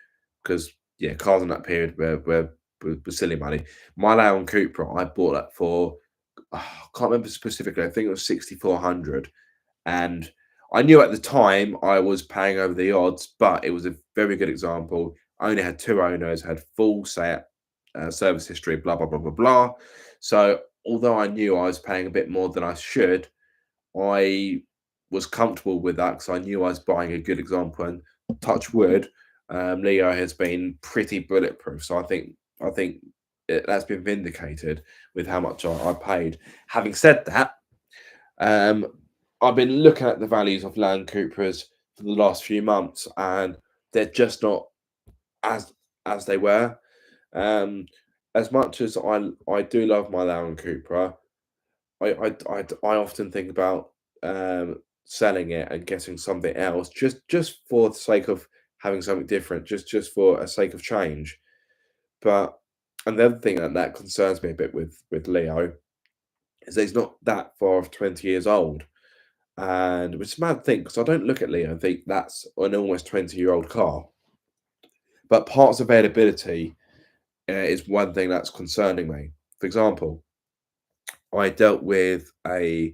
because yeah, cars in that period were silly money. My Land Cooper, I bought that for I can't remember specifically. I think it was 6,400, and I knew at the time I was paying over the odds, but it was a very good example. I only had two owners, had full set service history, blah blah blah blah blah. So although I knew I was paying a bit more than I should, I was comfortable with that because I knew I was buying a good example. And touch wood, Leo has been pretty bulletproof. So I think that's been vindicated with how much I paid. Having said that, I've been looking at the values of Land Coopers for the last few months, and they're just not as they were. As much as I do love my Land Cooper, I often think about selling it and getting something else just for the sake of having something different, just for a sake of change. But and the other thing that concerns me a bit with Leo is that he's not that far off 20 years old. And which is a mad thing because I don't look at Leo and think that's an almost 20-year-old car. But parts availability is one thing that's concerning me. For example, I dealt with a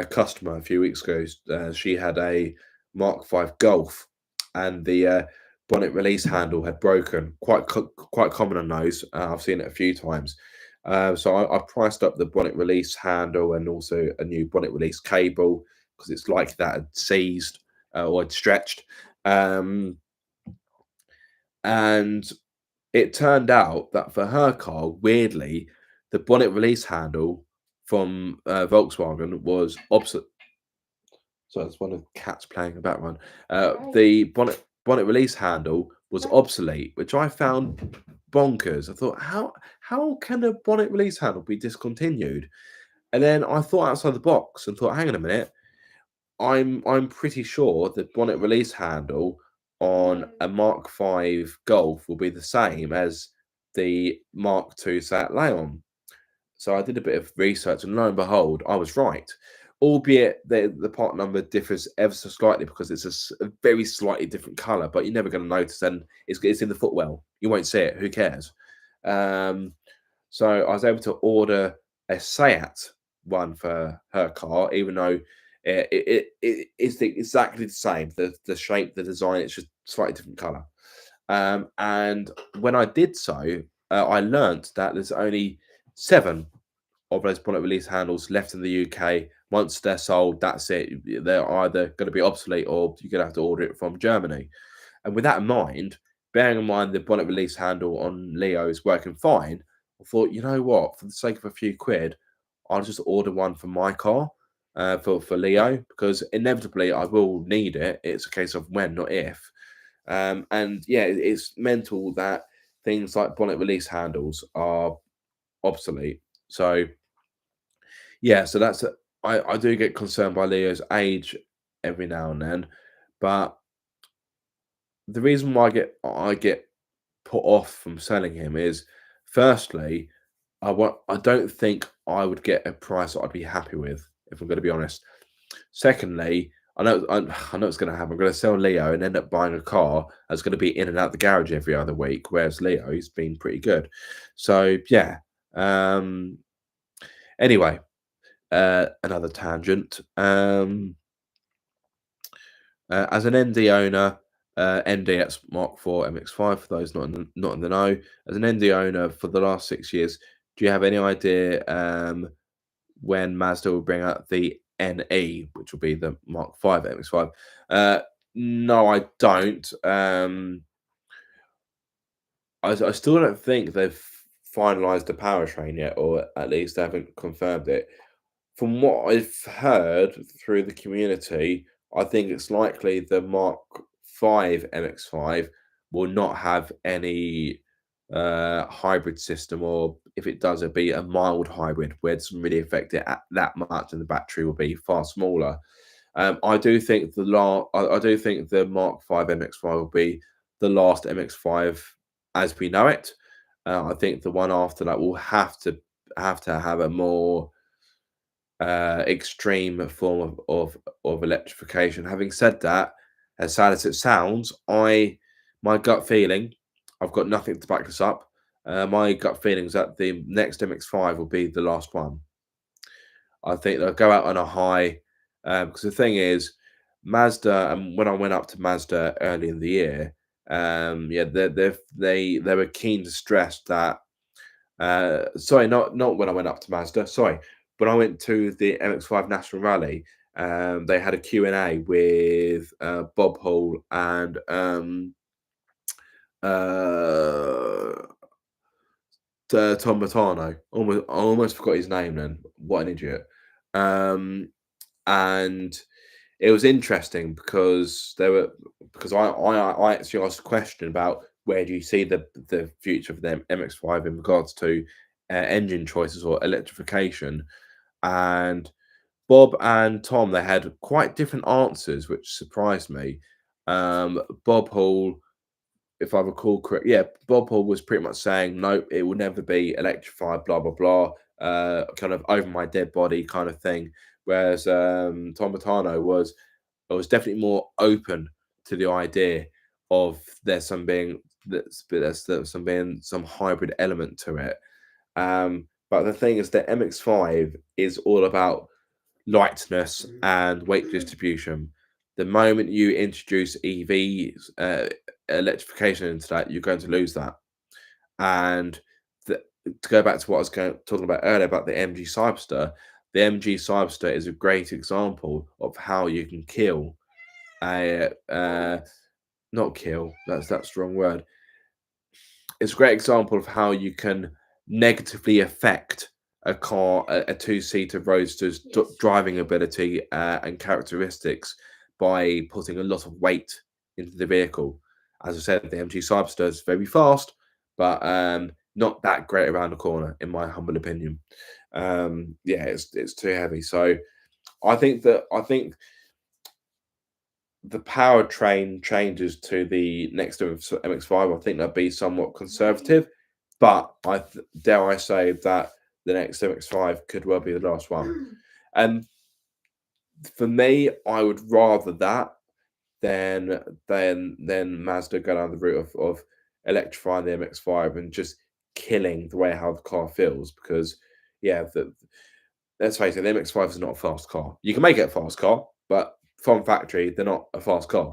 customer a few weeks ago. She had a Mark V Golf, and the bonnet release handle had broken. Quite common on those. I've seen it a few times. So I priced up the bonnet release handle and also a new bonnet release cable because it's like that had seized or had stretched. And it turned out that for her car, weirdly, the bonnet release handle from Volkswagen was obsolete. So it's one of the cats playing in the background. The bonnet release handle was obsolete, which I found bonkers. I thought, how can a bonnet release handle be discontinued? And then I thought outside the box and thought, hang on a minute, I'm pretty sure the bonnet release handle on a Mark V Golf will be the same as the Mark II Seat Leon. So I did a bit of research, and lo and behold, I was right. Albeit the part number differs ever so slightly because it's a very slightly different color, but you're never going to notice. And it's in the footwell. You won't see it. Who cares? So I was able to order a Seat one for her car, even though it's exactly the same. The shape, the design, it's just slightly different color. And when I did so, I learnt that there's only 7 of those bonnet release handles left in the UK. Once they're sold, that's it. They're either going to be obsolete or you're going to have to order it from Germany. And with that in mind, bearing in mind the bonnet release handle on Leo is working fine, I thought, you know what, for the sake of a few quid, I'll just order one for my car for Leo, because inevitably I will need it. It's a case of when, not if. And yeah, it's mental that things like bonnet release handles are obsolete. So yeah, so that's I do get concerned by Leo's age every now and then, but the reason why I get put off from selling him is, firstly, I don't think I would get a price that I'd be happy with, if I'm going to be honest. Secondly, I know it's going to happen. I'm going to sell Leo and end up buying a car that's going to be in and out the garage every other week, whereas Leo's been pretty good. So yeah. Anyway, another tangent. As an ND owner, NDX Mark IV MX5, for those not in the know, as an ND owner for the last 6 years, do you have any idea when Mazda will bring out the NE, which will be the Mark V MX5? No, I don't. I still don't think they've finalized the powertrain yet, or at least they haven't confirmed it. From what I've heard through the community, I think it's likely the Mark V MX5 will not have any hybrid system, or if it does, it'll be a mild hybrid where it doesn't really affect it that much, and the battery will be far smaller. I do think the Mark V MX5 will be the last MX5 as we know it. I think the one after that will have to have a more extreme form of electrification. Having said that, as sad as it sounds, my gut feeling, I've got nothing to back this up. My gut feeling is that the next MX5 will be the last one. I think they'll go out on a high, because the thing is, Mazda, and when I went up to Mazda early in the year, yeah, they were keen to stress that. Sorry, not when I went up to Mazda. Sorry, when I went to the MX5 National Rally, they had a Q&A with Bob Hall and Tom Matano. I almost forgot his name then. What an idiot. And it was interesting because I actually asked a question about where do you see the future of the MX5 in regards to engine choices or electrification, and Bob and Tom, they had quite different answers, which surprised me. Bob Hall, if I recall correct, yeah, Bob Hall was pretty much saying, nope, it will never be electrified, blah, blah, blah, kind of over my dead body kind of thing. Whereas Tom Matano was definitely more open to the idea of there's some hybrid element to it. But the thing is, the MX5 is all about lightness and weight distribution. The moment you introduce EVs, electrification into that, you're going to lose that. And to go back to what I was talking about earlier about the MG Cyberster, the MG Cyberster is a great example of how you can kill a not kill. That's the wrong word. It's a great example of how you can negatively affect a car, a two-seater roadster's driving ability and characteristics by putting a lot of weight into the vehicle. As I said, the MG Cyberster is very fast, but not that great around the corner, in my humble opinion. Yeah, it's too heavy. So I think the powertrain changes to the next MX-5, I think that'd be somewhat conservative, but dare I say that the next MX-5 could well be the last one. And for me, I would rather that than Mazda go down the route of electrifying the MX-5 and just killing the way how the car feels. Because yeah, let's face it, the MX-5 is not a fast car. You can make it a fast car, but from factory, they're not a fast car.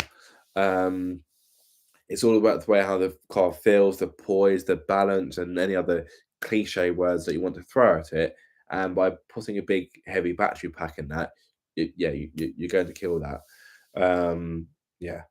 It's all about the way how the car feels, the poise, the balance, and any other cliche words that you want to throw at it. And by putting a big, heavy battery pack in that, you're going to kill that. Yeah.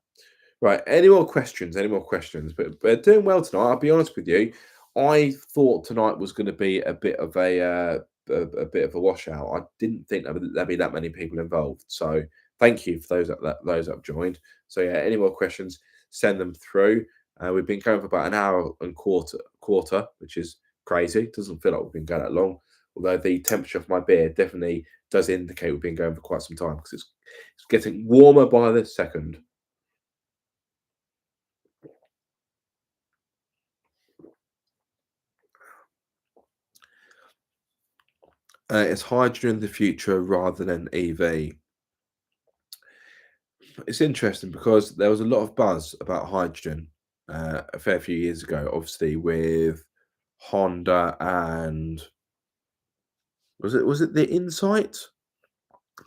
Right. Any more questions? Any more questions? But doing well tonight. I'll be honest with you. I thought tonight was going to be a bit of a bit of a washout. I didn't think there'd be that many people involved. So thank you for those that have joined. So yeah, any more questions, send them through. We've been going for about an hour and quarter, which is crazy. Doesn't feel like we've been going that long. Although the temperature of my beer definitely does indicate we've been going for quite some time because it's getting warmer by the second. Is hydrogen the future rather than EV? It's interesting because there was a lot of buzz about hydrogen a fair few years ago, obviously with Honda and was it the Insight?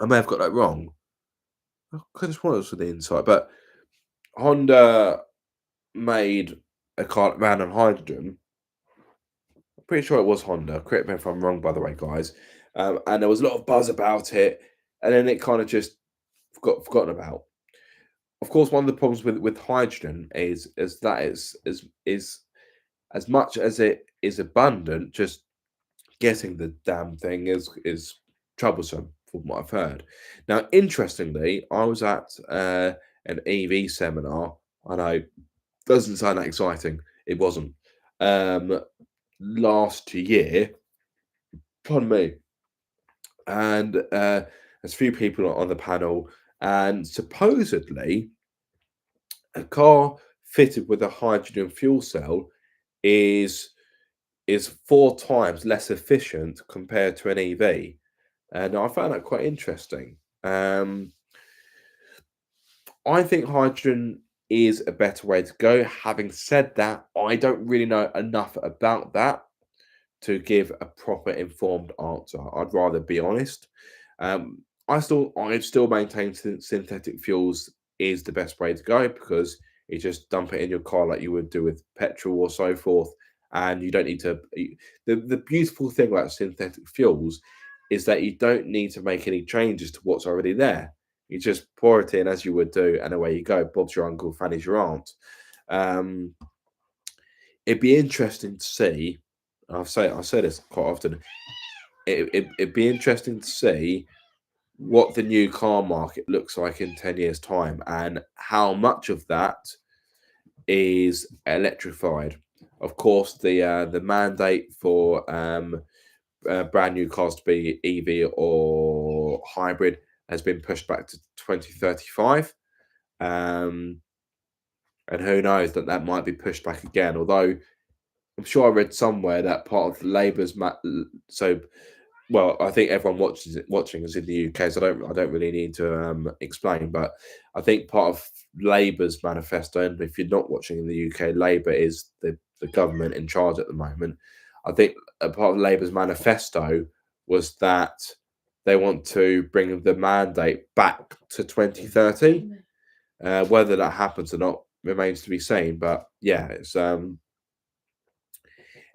I may have got that wrong. I could have sworn it was for the Insight, but Honda made a car that ran on hydrogen. I'm pretty sure it was Honda. Correct me if I'm wrong, by the way, guys. And there was a lot of buzz about it, and then it kind of just forgotten about. Of course, one of the problems with hydrogen is that is as much as it is abundant, just getting the damn thing is troublesome from what I've heard. Now, interestingly, I was at an EV seminar. I know doesn't sound that exciting. It wasn't. Last year, pardon me, and there's a few people on the panel, and supposedly a car fitted with a hydrogen fuel cell is 4 times less efficient compared to an EV, and I found that quite interesting. I think hydrogen is a better way to go. Having said that, I don't really know enough about that to give a proper informed answer. I'd rather be honest. I still maintain synthetic fuels is the best way to go because you just dump it in your car like you would do with petrol or so forth, and you don't need to. The beautiful thing about synthetic fuels is that you don't need to make any changes to what's already there. You just pour it in as you would do, and away you go. Bob's your uncle, Fanny's your aunt. It'd be interesting to see. I say this quite often. It'd be interesting to see what the new car market looks like in 10 years' time and how much of that is electrified. Of course, the mandate for brand new cars to be EV or hybrid has been pushed back to 2035. And who knows that might be pushed back again. Although I'm sure I read somewhere that part of Labour's I think everyone watching is in the UK, so I don't really need to explain. But I think part of Labour's manifesto, and if you're not watching in the UK, Labour is the government in charge at the moment. I think a part of Labour's manifesto was that they want to bring the mandate back to 2030. Whether that happens or not remains to be seen. But yeah, it's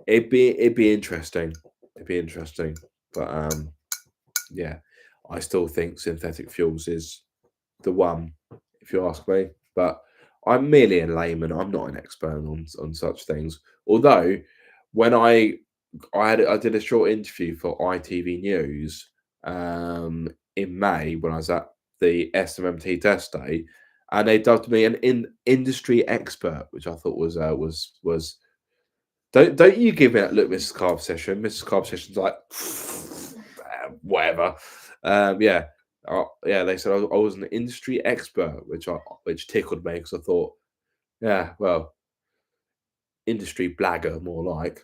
it'd be interesting. It'd be interesting. But yeah, I still think synthetic fuels is the one, if you ask me. But I'm merely a layman. I'm not an expert on such things. Although when I did a short interview for ITV News in May when I was at the SMMT test day, and they dubbed me an industry expert, which I thought was. Don't you give me that look, Mrs. Carb Session. Mrs. Carb Session's like whatever. Yeah. Yeah, they said I was an industry expert, which tickled me because I thought, yeah, well, industry blagger more like.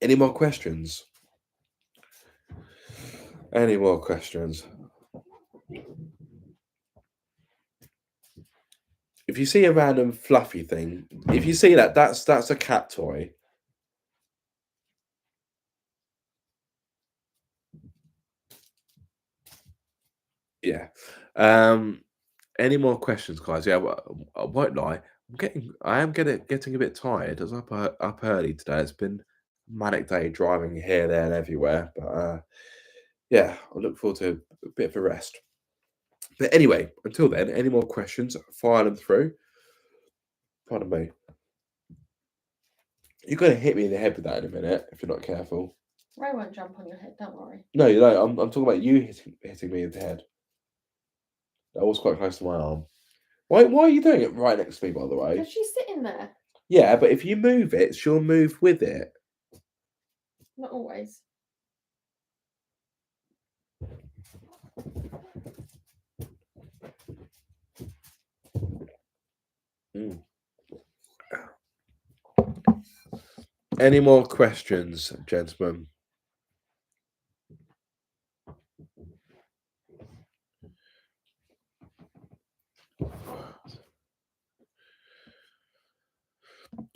Any more questions? Any more questions? If you see a random fluffy thing, if you see that's a cat toy. Yeah. Any more questions, guys? Yeah, I won't lie. I am getting a bit tired. I was up early today. It's been a manic day driving here, there, and everywhere. But yeah, I look forward to a bit of a rest. But anyway, until then, any more questions? Fire them through. Pardon me. You're gonna hit me in the head with that in a minute if you're not careful. Ray won't jump on your head. Don't worry. No, you know, I'm talking about you hitting me in the head. That was quite close to my arm. Why are you doing it right next to me, by the way? Because she's sitting there. Yeah, but if you move it, she'll move with it. Not always. Any more questions, gentlemen?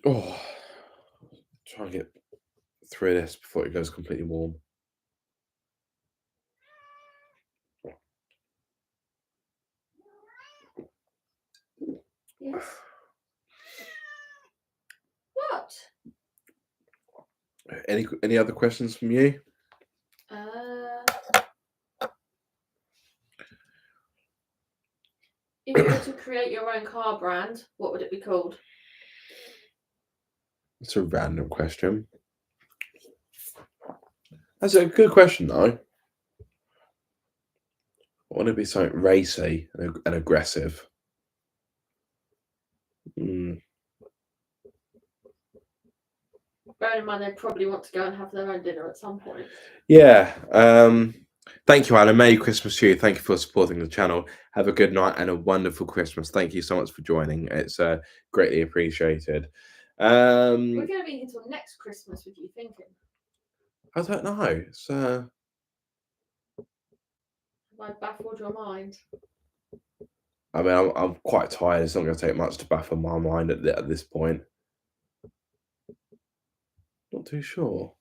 Oh, try and get through this before it goes completely warm. Yes. What? Any other questions from you? If you were to create your own car brand, what would it be called? It's a random question. That's a good question, though. I want to be something racy and aggressive. Bearing in mind they probably want to go and have their own dinner at some point. Yeah. Thank you, Alan. Merry Christmas to you. Thank you for supporting the channel. Have a good night and a wonderful Christmas. Thank you so much for joining. It's greatly appreciated. We're going to be until next Christmas, would you thinking? I don't know. It's Have I baffled your mind? I mean, I'm quite tired. It's not going to take much to baffle my mind at this point. Not too sure.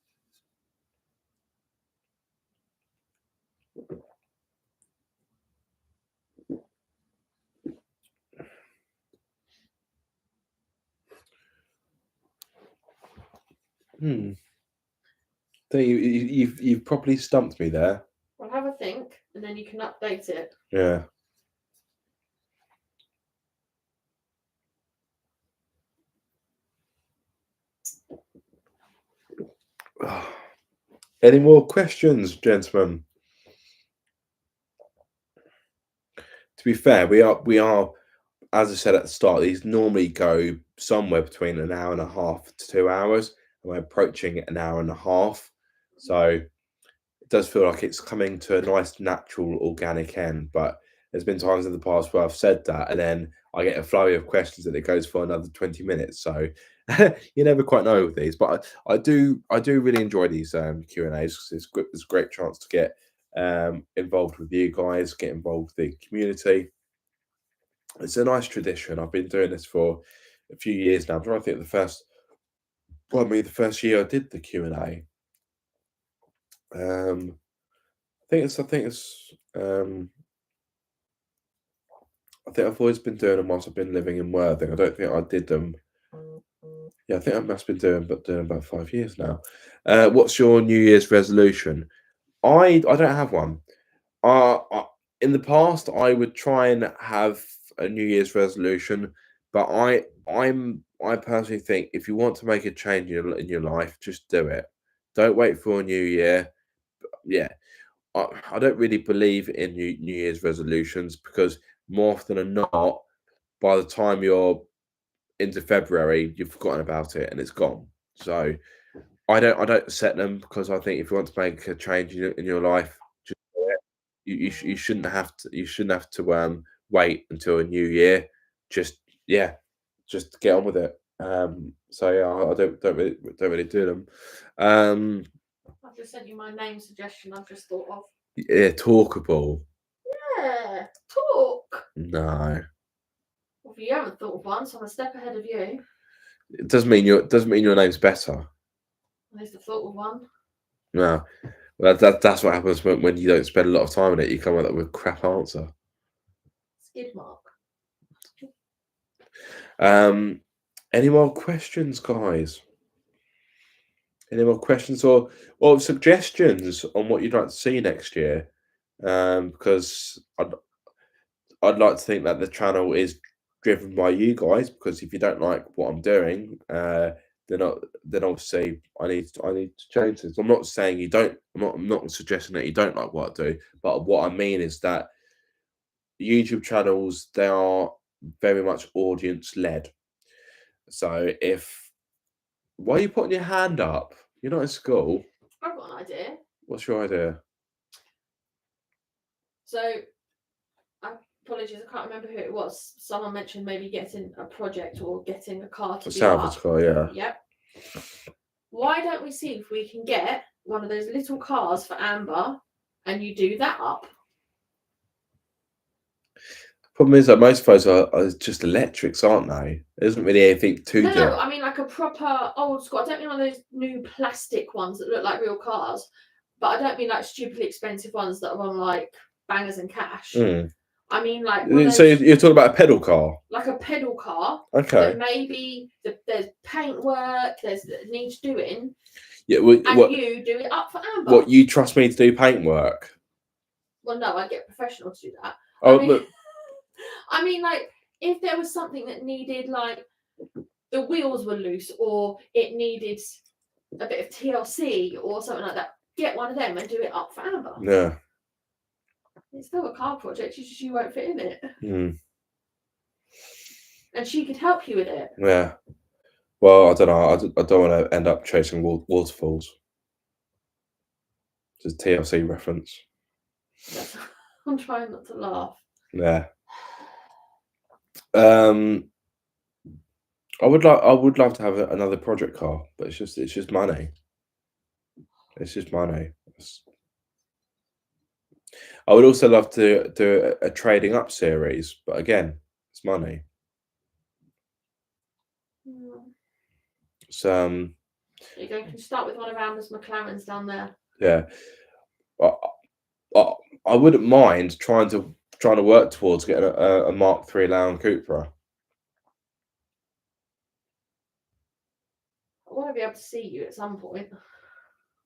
So you've properly stumped me there. Well, have a think, and then you can update it. Yeah. Any more questions, gentlemen? To be fair, we are, as I said at the start, these normally go somewhere between an hour and a half to 2 hours, and we're approaching an hour and a half. So it does feel like it's coming to a nice, natural, organic end. But there's been times in the past where I've said that, and then I get a flurry of questions, and it goes for another 20 minutes. So you never quite know with these. But I do really enjoy these Q&As because it's a great chance to get involved with you guys, get involved with the community. It's a nice tradition. I've been doing this for a few years now. I'm trying to think of the first Well, I mean, the first year I did the Q&A. I think I've always been doing them whilst I've been living in Worthing. I don't think I did them. Yeah, I think I must have been doing about 5 years now. What's your New Year's resolution? I don't have one. In the past, I would try and have a New Year's resolution, but I personally think if you want to make a change in your life, just do it. Don't wait for a new year. Yeah, I don't really believe in New Year's resolutions because more often than not, by the time you're into February, you've forgotten about it and it's gone. So I don't set them because I think if you want to make a change in your life, just do it. You shouldn't have to wait until a new year. Just just get on with it. So yeah, I don't really do them. I've just sent you my name suggestion. I've just thought of. Yeah, Talkable. Yeah, talk. No, Well, if you haven't thought of one, so I'm a step ahead of you. it doesn't mean your name's better. At least I've thought of one. No, well, that's what happens when you don't spend a lot of time on it. You come up with a crap answer. Skid mark. Any more questions, guys? Any more questions or suggestions on what you'd like to see next year? Because I'd like to think that the channel is driven by you guys. Because if you don't like what I'm doing, then obviously I need to change this. I'm not saying you don't. I'm not suggesting that you don't like what I do. But what I mean is that YouTube channels, they are very much audience led. So why are you putting your hand up? You're not in school. I've got an idea. What's your idea? So, apologies, I can't remember who it was. Someone mentioned maybe getting a project or getting a car to A be salvage up. car, yeah. Yep. Why don't we see if we can get one of those little cars for Amber and you do that up? Problem is that most of those are just electrics, aren't they? There isn't really anything to do. No, I mean like a proper old school. I don't mean one of those new plastic ones that look like real cars, but I don't mean like stupidly expensive ones that are on like bangers and cash. I mean like so you're talking about a pedal car, like a pedal car. Okay. Maybe there's paint work. There's that needs doing. Yeah. You do it up for Amber. What, you trust me to do paint work? Well, no, I'd get a professional to do that. Oh, look. I mean, like, if there was something that needed, like, the wheels were loose or it needed a bit of TLC or something like that, get one of them and do it up for Amber. Yeah. It's still a car project, you won't fit in it. And she could help you with it. Yeah. Well, I don't know. I don't want to end up chasing waterfalls. Just TLC reference. I'm trying not to laugh. Yeah. I would love to have another project car, but it's just money. It's just money. I would also love to do a trading up series, but again, it's money. So there you go. You can start with one of Amber's McLarens down there. Yeah. I wouldn't mind trying to work towards getting a Mark III Land Cupra. I want to be able to see you at some point.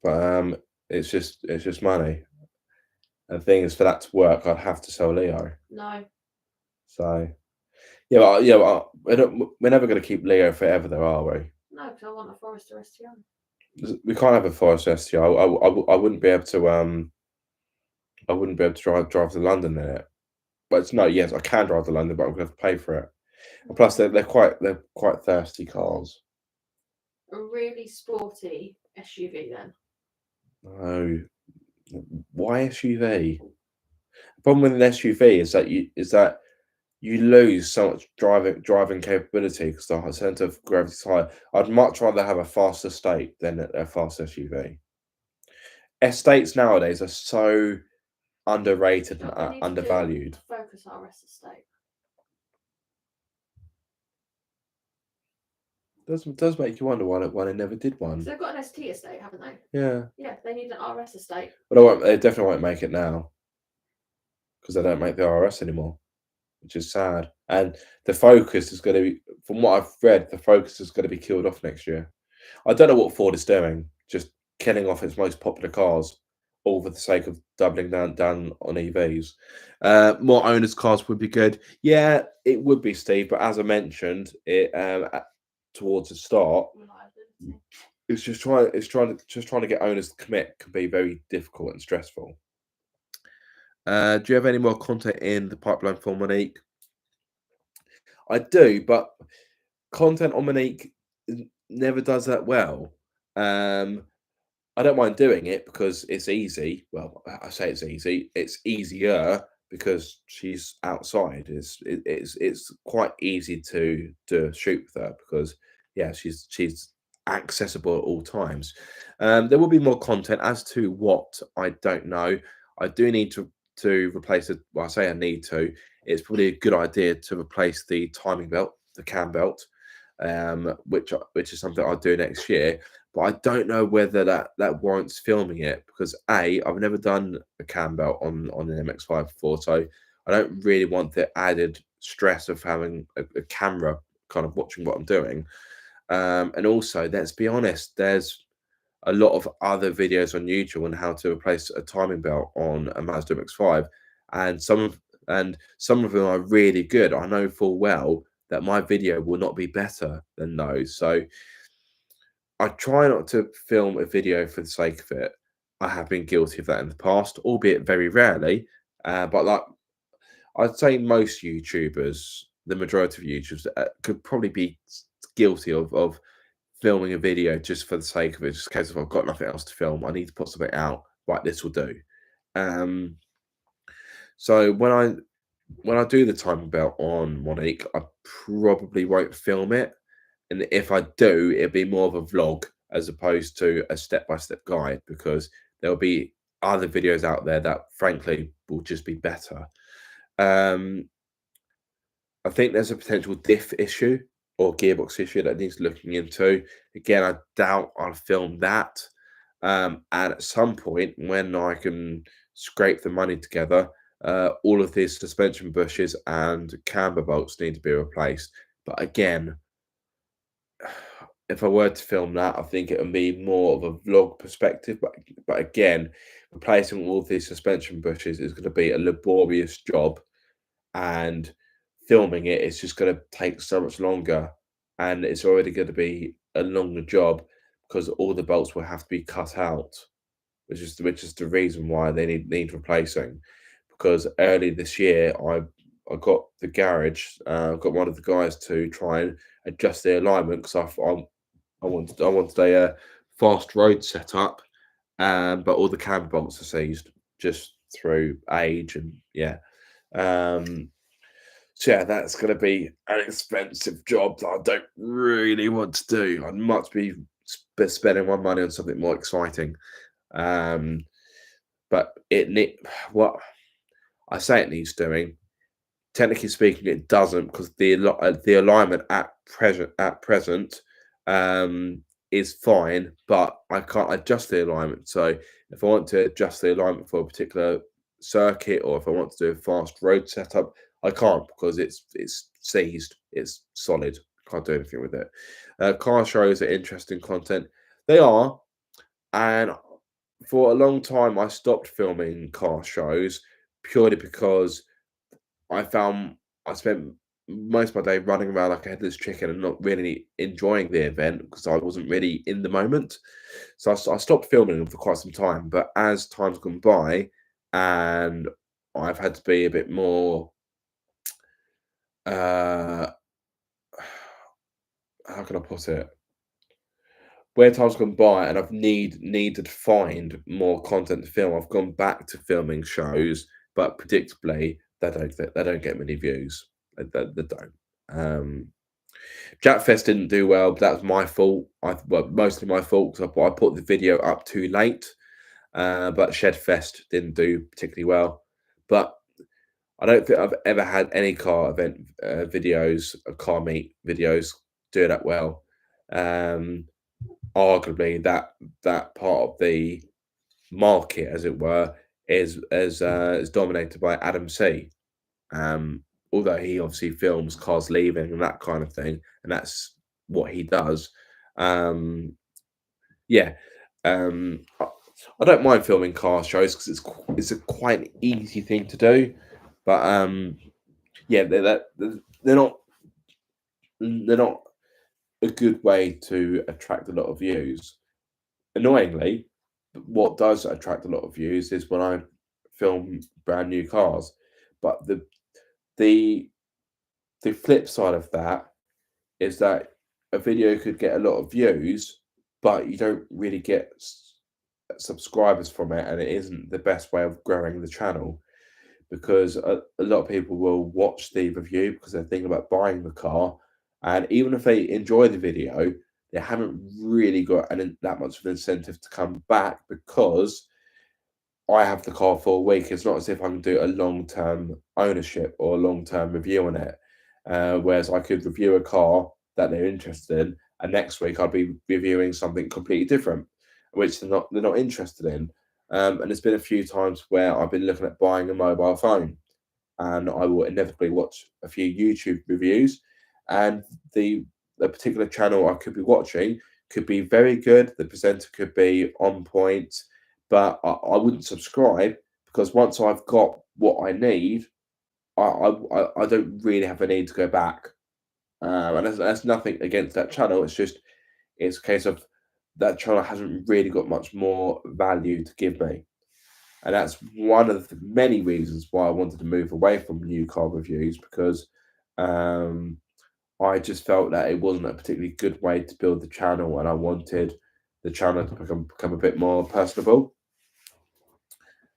But it's just money. And the thing is, for that to work, I'd have to sell Leo. No. So yeah, we're never going to keep Leo forever, though, are we? No, because I want a Forester STI. We can't have a Forester STI. I wouldn't be able to drive to London in it. But yes, I can drive to London, but I'm going to have to pay for it. And plus, they're quite thirsty cars. A really sporty SUV, then. No, why SUV? The problem with an SUV is that you lose so much driving capability because the centre of gravity is high. I'd much rather have a fast estate than a fast SUV. Estates nowadays are so underrated and undervalued. Focus RS estate. does make you wonder why they never did one. They've got an ST estate, haven't they? Yeah, Yeah, they need an RS estate. but they definitely won't make it now because they don't make the RS anymore, which is sad. And the Focus is going to be, from what I've read, the Focus is going to be killed off next year. I don't know what Ford is doing, just killing off its most popular cars, all for the sake of doubling down on EVs. More owners' cars would be good. Yeah, it would be, Steve. But as I mentioned, towards the start, Reliability. it's just trying to get owners to commit can be very difficult and stressful. Do you have any more content in the pipeline for Monique? I do, but content on Monique never does that well. I don't mind doing it because it's easy. Well, I say it's easy. It's easier because she's outside. It's quite easy to shoot with her because yeah, she's accessible at all times. There will be more content. As to what, I don't know. I do need to replace it. Well, I say I need to. It's probably a good idea to replace the timing belt, the cam belt, which is something I'll do next year. But I don't know whether that warrants filming it because I've never done a cam belt on an MX-5 before, so I don't really want the added stress of having a camera kind of watching what I'm doing. And also, let's be honest, there's a lot of other videos on YouTube on how to replace a timing belt on a Mazda MX-5, and some of them are really good. I know full well that my video will not be better than those. So I try not to film a video for the sake of it. I have been guilty of that in the past, albeit very rarely. But like I'd say most YouTubers, the majority of YouTubers, could probably be guilty of filming a video just for the sake of it. Just in case if I've got nothing else to film, I need to put something out. Right, this will do. So when I do the timing belt on Monique, I probably won't film it. And if I do, it'll be more of a vlog as opposed to a step-by-step guide because there'll be other videos out there that, frankly, will just be better. I think there's a potential diff issue or gearbox issue that needs looking into. Again, I doubt I'll film that. And at some point, when I can scrape the money together, all of these suspension bushes and camber bolts need to be replaced. But again, if I were to film that, I think it would be more of a vlog perspective. But again, replacing all of these suspension bushes is going to be a laborious job, and filming it is just going to take so much longer, and it's already going to be a longer job because all the bolts will have to be cut out, which is the reason why they need replacing. Because early this year, I got the garage, got one of the guys to try and adjust the alignment because I wanted a fast road setup, but all the camber bolts are seized just through age and yeah. So yeah, that's going to be an expensive job that I don't really want to do. I'd much be spending my money on something more exciting. But what I say it needs doing. Technically speaking, it doesn't because the alignment at present is fine, but I can't adjust the alignment. So if I want to adjust the alignment for a particular circuit, or if I want to do a fast road setup, I can't because it's seized. It's solid. Can't do anything with it. Car shows are interesting content. They are, and for a long time I stopped filming car shows purely because I found I spent most of my day running around like a headless chicken and not really enjoying the event because I wasn't really in the moment. So I stopped filming them for quite some time. But as time's gone by and I've had to be a bit more, how can I put it? Where time's gone by and I've needed to find more content to film, I've gone back to filming shows, but predictably they don't get many views. They don't. Japfest didn't do well, but that was my fault. Mostly my fault because I put the video up too late. But Shedfest didn't do particularly well. But I don't think I've ever had any car event videos, car meet videos, do that well. arguably that part of the market, as it were, is dominated by Adam C. Although he obviously films cars leaving and that kind of thing, and that's what he does. Yeah, I don't mind filming car shows because it's a quite easy thing to do, but yeah, they're not a good way to attract a lot of views. Annoyingly, what does attract a lot of views is when I film brand new cars. But the flip side of that is that a video could get a lot of views, but you don't really get subscribers from it, and it isn't the best way of growing the channel because a lot of people will watch the review because they're thinking about buying the car, and even if they enjoy the video, they haven't really got that much of an incentive to come back because I have the car for a week. It's not as if I can do a long-term ownership or a long-term review on it. Whereas I could review a car that they're interested in, and next week I'd be reviewing something completely different, which they're not interested in. And there's been a few times where I've been looking at buying a mobile phone, and I will inevitably watch a few YouTube reviews, and the particular channel I could be watching could be very good. The presenter could be on point, but I wouldn't subscribe because once I've got what I need, I don't really have a need to go back. And that's nothing against that channel. It's a case of that channel hasn't really got much more value to give me. And that's one of the many reasons why I wanted to move away from new car reviews because I just felt that it wasn't a particularly good way to build the channel, and I wanted the channel to become a bit more personable.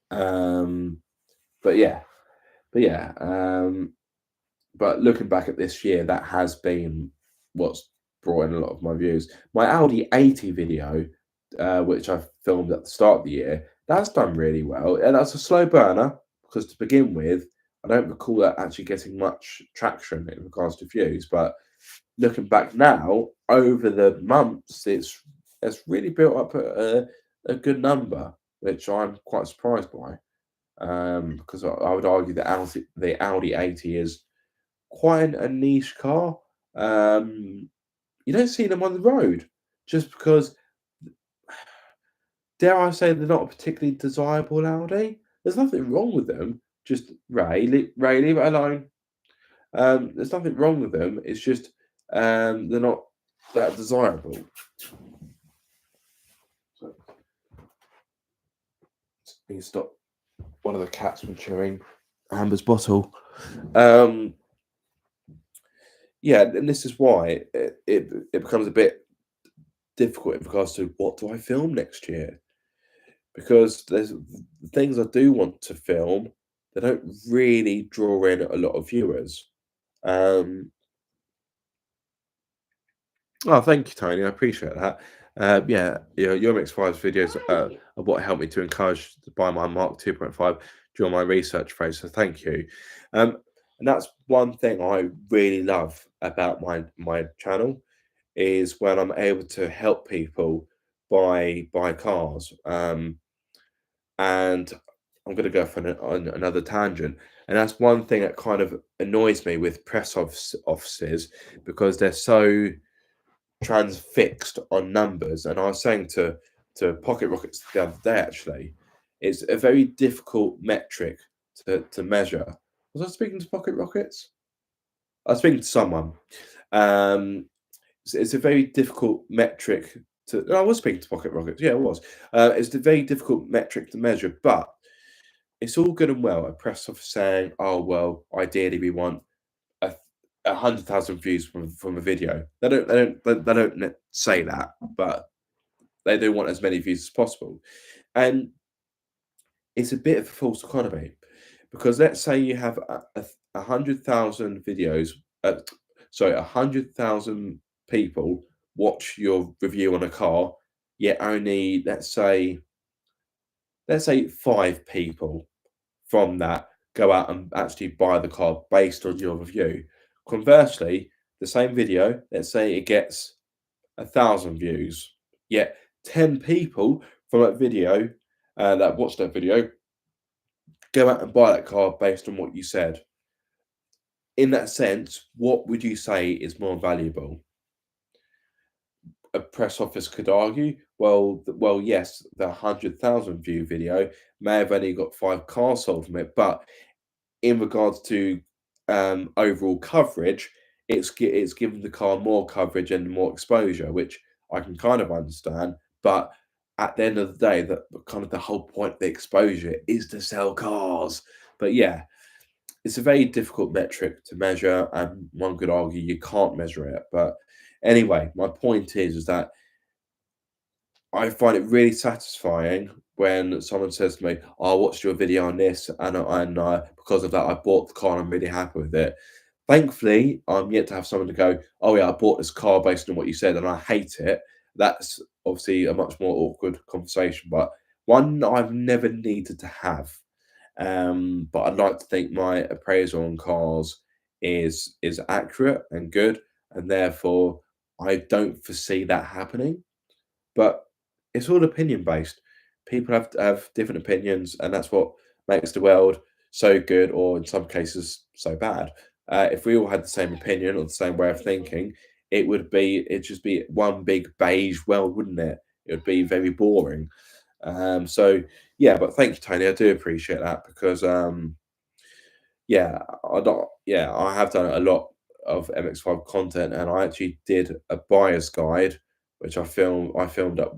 But looking back at this year, that has been what's brought in a lot of my views. My Audi 80 video, which I filmed at the start of the year, that's done really well. And that's a slow burner because to begin with, I don't recall that actually getting much traction in regards to views. But looking back now, over the months, it's really built up a good number, which I'm quite surprised by. Because I would argue that the Audi 80 is quite a niche car. You don't see them on the road just because, dare I say, they're not a particularly desirable Audi. There's nothing wrong with them. Just Ray, leave it alone. There's nothing wrong with them. It's just they're not that desirable. So, let me stop one of the cats from chewing Amber's bottle. Yeah, and this is why it becomes a bit difficult in regards to what do I film next year, because there's things I do want to film that don't really draw in a lot of viewers. Oh, thank you, Tony. I appreciate that. Yeah, your Mix5 videos are what helped me to encourage to buy my Mark 2.5 during my research phase. So thank you. And that's one thing I really love about my channel is when I'm able to help people buy cars. And I'm going to go on another tangent. And that's one thing that kind of annoys me with press offices because they're so transfixed on numbers. And I was saying to Pocket Rockets the other day, actually, it's a very difficult metric to measure. Was I speaking to Pocket Rockets? I was speaking to someone. It's a very difficult metric to. I was speaking to Pocket Rockets. Yeah, it was. It's a very difficult metric to measure, but it's all good and well. A press officer saying, "Oh well, ideally we want 100,000 views from a video." They don't say that, but they do want as many views as possible, and it's a bit of a false economy because let's say you have 100,000 videos. 100,000 people watch your review on a car, yet only let's say 5 people from that go out and actually buy the car based on your review. Conversely, the same video, let's say it gets 1,000 views. Yet 10 people from that video that watched that video go out and buy that car based on what you said. In that sense, what would you say is more valuable? A press office could argue, well, yes, the 100,000 view video may have only got 5 cars sold from it, but in regards to overall coverage, it's given the car more coverage and more exposure, which I can kind of understand. But at the end of the day, that kind of the whole point of the exposure is to sell cars. But yeah, it's a very difficult metric to measure, and one could argue you can't measure it. But anyway, my point is that I find it really satisfying when someone says to me, "Oh, I watched your video on this, and because of that, I bought the car, and I'm really happy with it." Thankfully, I'm yet to have someone to go, "Oh yeah, I bought this car based on what you said, and I hate it." That's obviously a much more awkward conversation, but one I've never needed to have. But I'd like to think my appraisal on cars is accurate and good, and therefore I don't foresee that happening. But it's all opinion based. People have different opinions, and that's what makes the world so good, or in some cases so bad. If we all had the same opinion or the same way of thinking, it'd just be one big beige world, wouldn't it? It would be very boring. So yeah, but thank you, Tony. I do appreciate that because yeah, I have done a lot of MX5 content, and I actually did a buyer's guide, which I filmed up.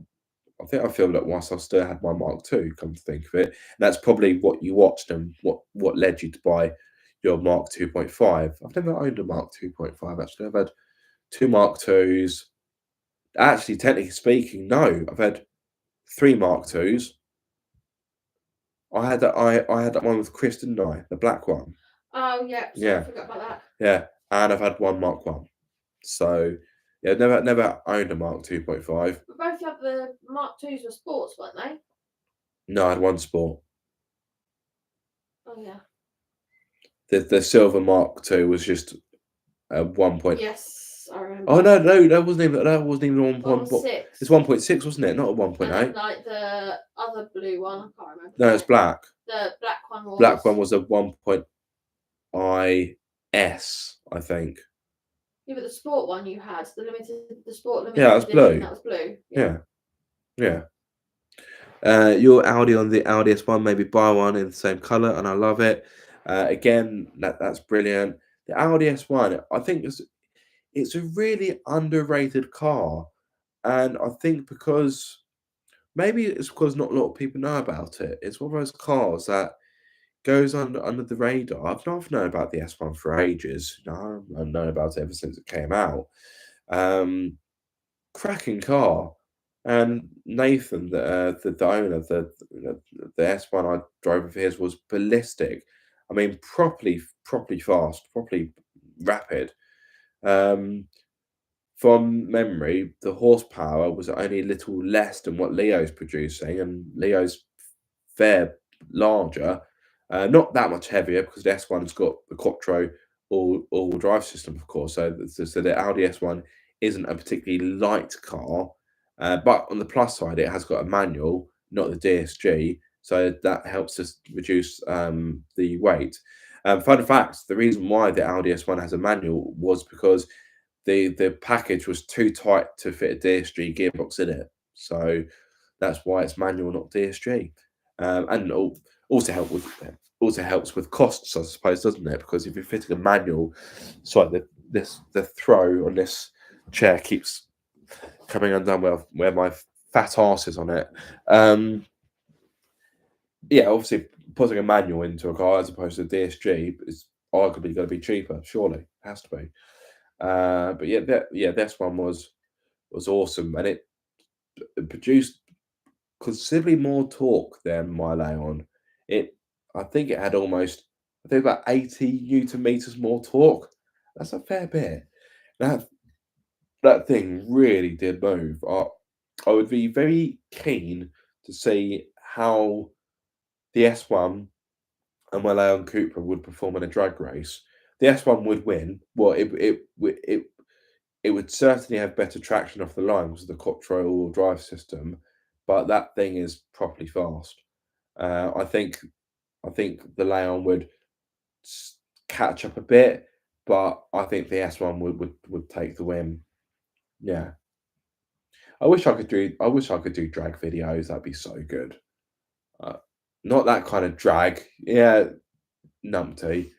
I think I filmed it whilst I still had my Mark II, come to think of it. And that's probably what you watched and what led you to buy your Mark 2.5. I've never owned a Mark 2.5 actually. I've had two Mark IIs. Actually, technically speaking, no, I've had three Mark IIs. I had that one with Chris, didn't I? The black one. Oh yeah, sorry, Yeah. I forgot about that. Yeah. And I've had one Mark 1. So yeah, never owned a Mark 2.5. But both of the Mark IIs were sports, weren't they? No, I had one sport. Oh yeah. The silver Mark II was just a 1 point. Yes, I remember. Oh no, that wasn't even 1 point. 1.6. It's 1.6, wasn't it? Not a 1.8. And then, like the other blue one, I can't remember. No, it's black. The black one was. Black one was a 1.IS, I think. Yeah, but the sport one you had, the sport limited. Yeah, that was blue. That was blue. Yeah. Your Audi on the Audi S1, maybe buy one in the same color, and I love it. Again, that's brilliant. The Audi S1, I think it's a really underrated car, and I think because maybe it's because not a lot of people know about it. It's one of those cars that goes under the radar. I've known about the S1 for ages. I've known about it ever since it came out. Cracking car. And Nathan, the owner of the S1 I drove of his was ballistic. I mean, properly fast, properly rapid. From memory, the horsepower was only a little less than what Leo's producing, and Leo's fair larger. Not that much heavier because the S1's got the Quattro all drive system, of course. So the Audi S1 isn't a particularly light car. But on the plus side, it has got a manual, not the DSG, so that helps us reduce the weight. Fun fact: the reason why the Audi S1 has a manual was because the package was too tight to fit a DSG gearbox in it, so that's why it's manual, not DSG. And also helps with costs, I suppose, doesn't it? Because if you're fitting a manual, sorry, the throw on this chair keeps coming undone where my fat arse is on it. Yeah, obviously putting a manual into a car as opposed to a DSG is arguably going to be cheaper. Surely, it has to be. But yeah, this one was awesome, and it produced considerably more torque than my Leon. I think it had about 80 Newton meters more torque. That's a fair bit. That thing really did move. I would be very keen to see how the S1 and my Leon Cupra would perform in a drag race. The S1 would win. Well, it would certainly have better traction off the line because of the Quattro all-wheel drive system, but that thing is properly fast. I think the Leon would catch up a bit, but I think the S1 would take the win. Yeah. I wish I could do drag videos. That'd be so good. Not that kind of drag. Yeah, numpty.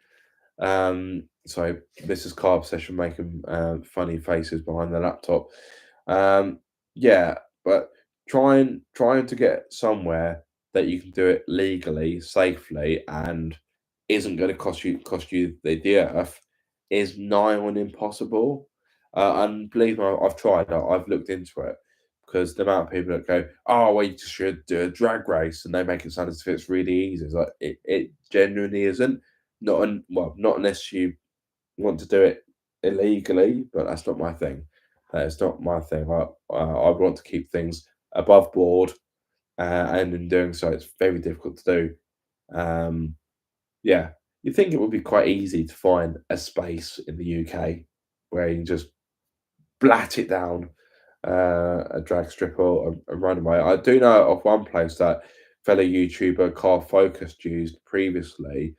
So this is Carb Session making funny faces behind the laptop. Yeah, but trying to get somewhere that you can do it legally, safely, and isn't going to cost you the earth is nigh on impossible. And believe me, I've tried. I've looked into it because the amount of people that go, "Oh, well, you just should do a drag race," and they make it sound as if it's really easy. It's like it genuinely isn't. Not unless you want to do it illegally, but that's not my thing. That is not my thing. I want to keep things above board, and in doing so, it's very difficult to do. Yeah, you think it would be quite easy to find a space in the UK where you can just blat it down a drag strip or a runaway. I do know of one place that fellow YouTuber Carl Focused used previously.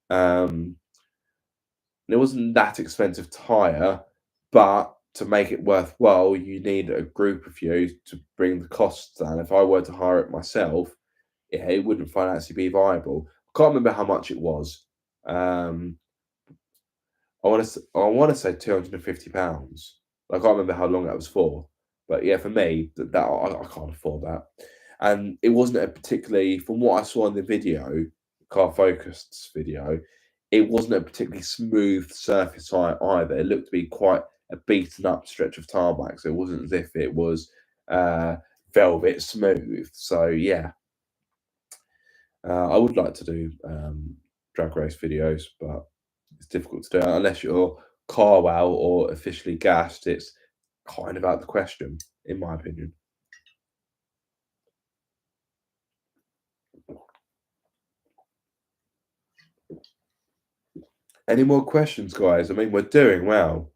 Um, and it wasn't that expensive to hire, but to make it worthwhile, you need a group of you to bring the costs down. If I were to hire it myself, yeah, it wouldn't financially be viable. I can't remember how much it was. I want to say £250. I can't remember how long that was for, but yeah, for me, I can't afford that. And it wasn't a particularly, from what I saw in the video, Car Focused video, it wasn't a particularly smooth surface either. It looked to be quite a beaten up stretch of tarmac, so it wasn't as if it was velvet smooth. So yeah, I would like to do drag race videos, but it's difficult to do unless you're Carwow or officially gassed. It's kind of out of the question, in my opinion. Any more questions, guys? I mean, we're doing well.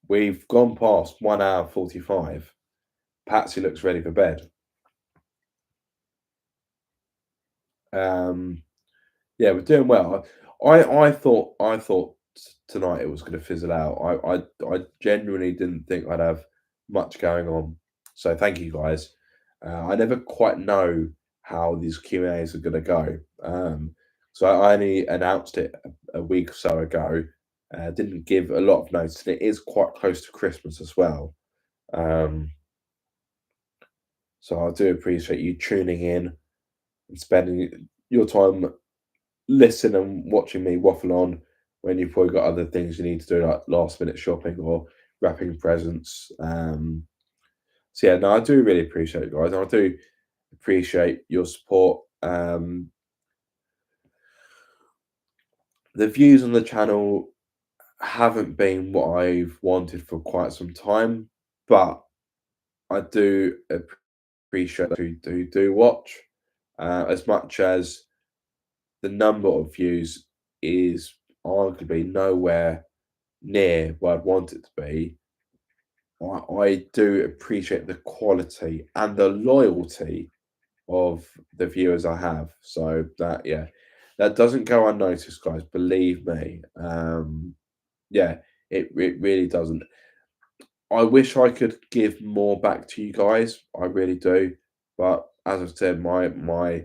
We've gone past 1 hour 45. Patsy looks ready for bed. Yeah, we're doing well. I thought tonight it was going to fizzle out. I genuinely didn't think I'd have much going on. So thank you guys. I never quite know how these Q&As are going to go. So I only announced it a week or so ago. Didn't give a lot of notice, and it is quite close to Christmas as well. So I do appreciate you tuning in and spending your time listening and watching me waffle on when you've probably got other things you need to do, like last minute shopping or wrapping presents. So yeah, no, I do really appreciate it, guys. I do appreciate your support. The views on the channel haven't been what I've wanted for quite some time, but I do appreciate who do watch, as much as the number of views is arguably nowhere near where I'd want it to be. I do appreciate the quality and the loyalty of the viewers I have. So that, yeah, that doesn't go unnoticed, guys. Believe me. Yeah, it really doesn't. I wish I could give more back to you guys. I really do. But as I said, my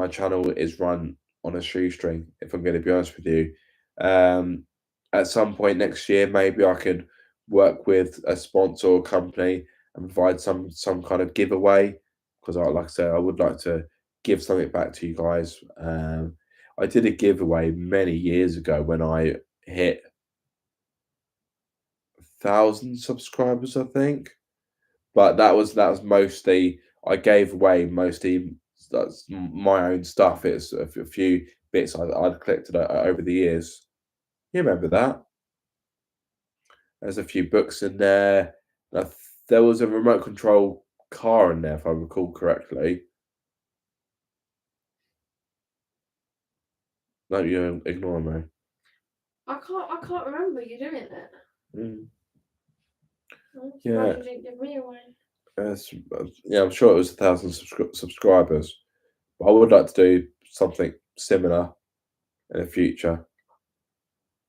channel is run on a shoestring, if I'm going to be honest with you. At some point next year, maybe I could work with a sponsor or company and provide some kind of giveaway, because like I said, I would like to give something back to you guys. I did a giveaway many years ago when I hit 1,000 subscribers, I think, but that was mostly, I gave away mostly that's my own stuff. It's a few bits I'd collected over the years. You remember that? There's a few books in there. There was a remote control car in there, if I recall correctly. Don't you ignore me. I can't remember you doing it. Mm. I'm surprised Yeah. you didn't give me away. Yeah, I'm sure it was 1,000 subscribers. But I would like to do something similar in the future.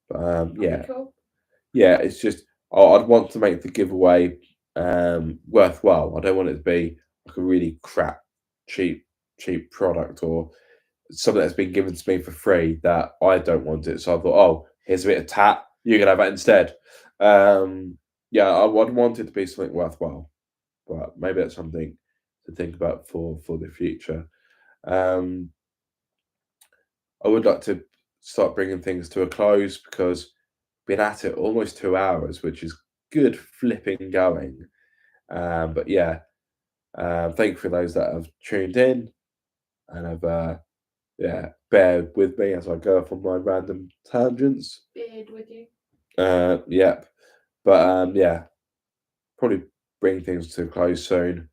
But That'd yeah, be cool. yeah, it's just I'd want to make the giveaway worthwhile. I don't want it to be like a really crap, cheap product or something that's been given to me for free that I don't want it. So I thought, oh, here's a bit of tat, you can have that instead. Yeah, I would want it to be something worthwhile, but maybe that's something to think about for the future. Um, I would like to start bringing things to a close because been at it almost 2 hours, which is good flipping going. But yeah, thank you for those that have tuned in and have yeah, bear with me as I go off on my random tangents. Beard with you. Yep. But yeah, probably bring things to a close soon.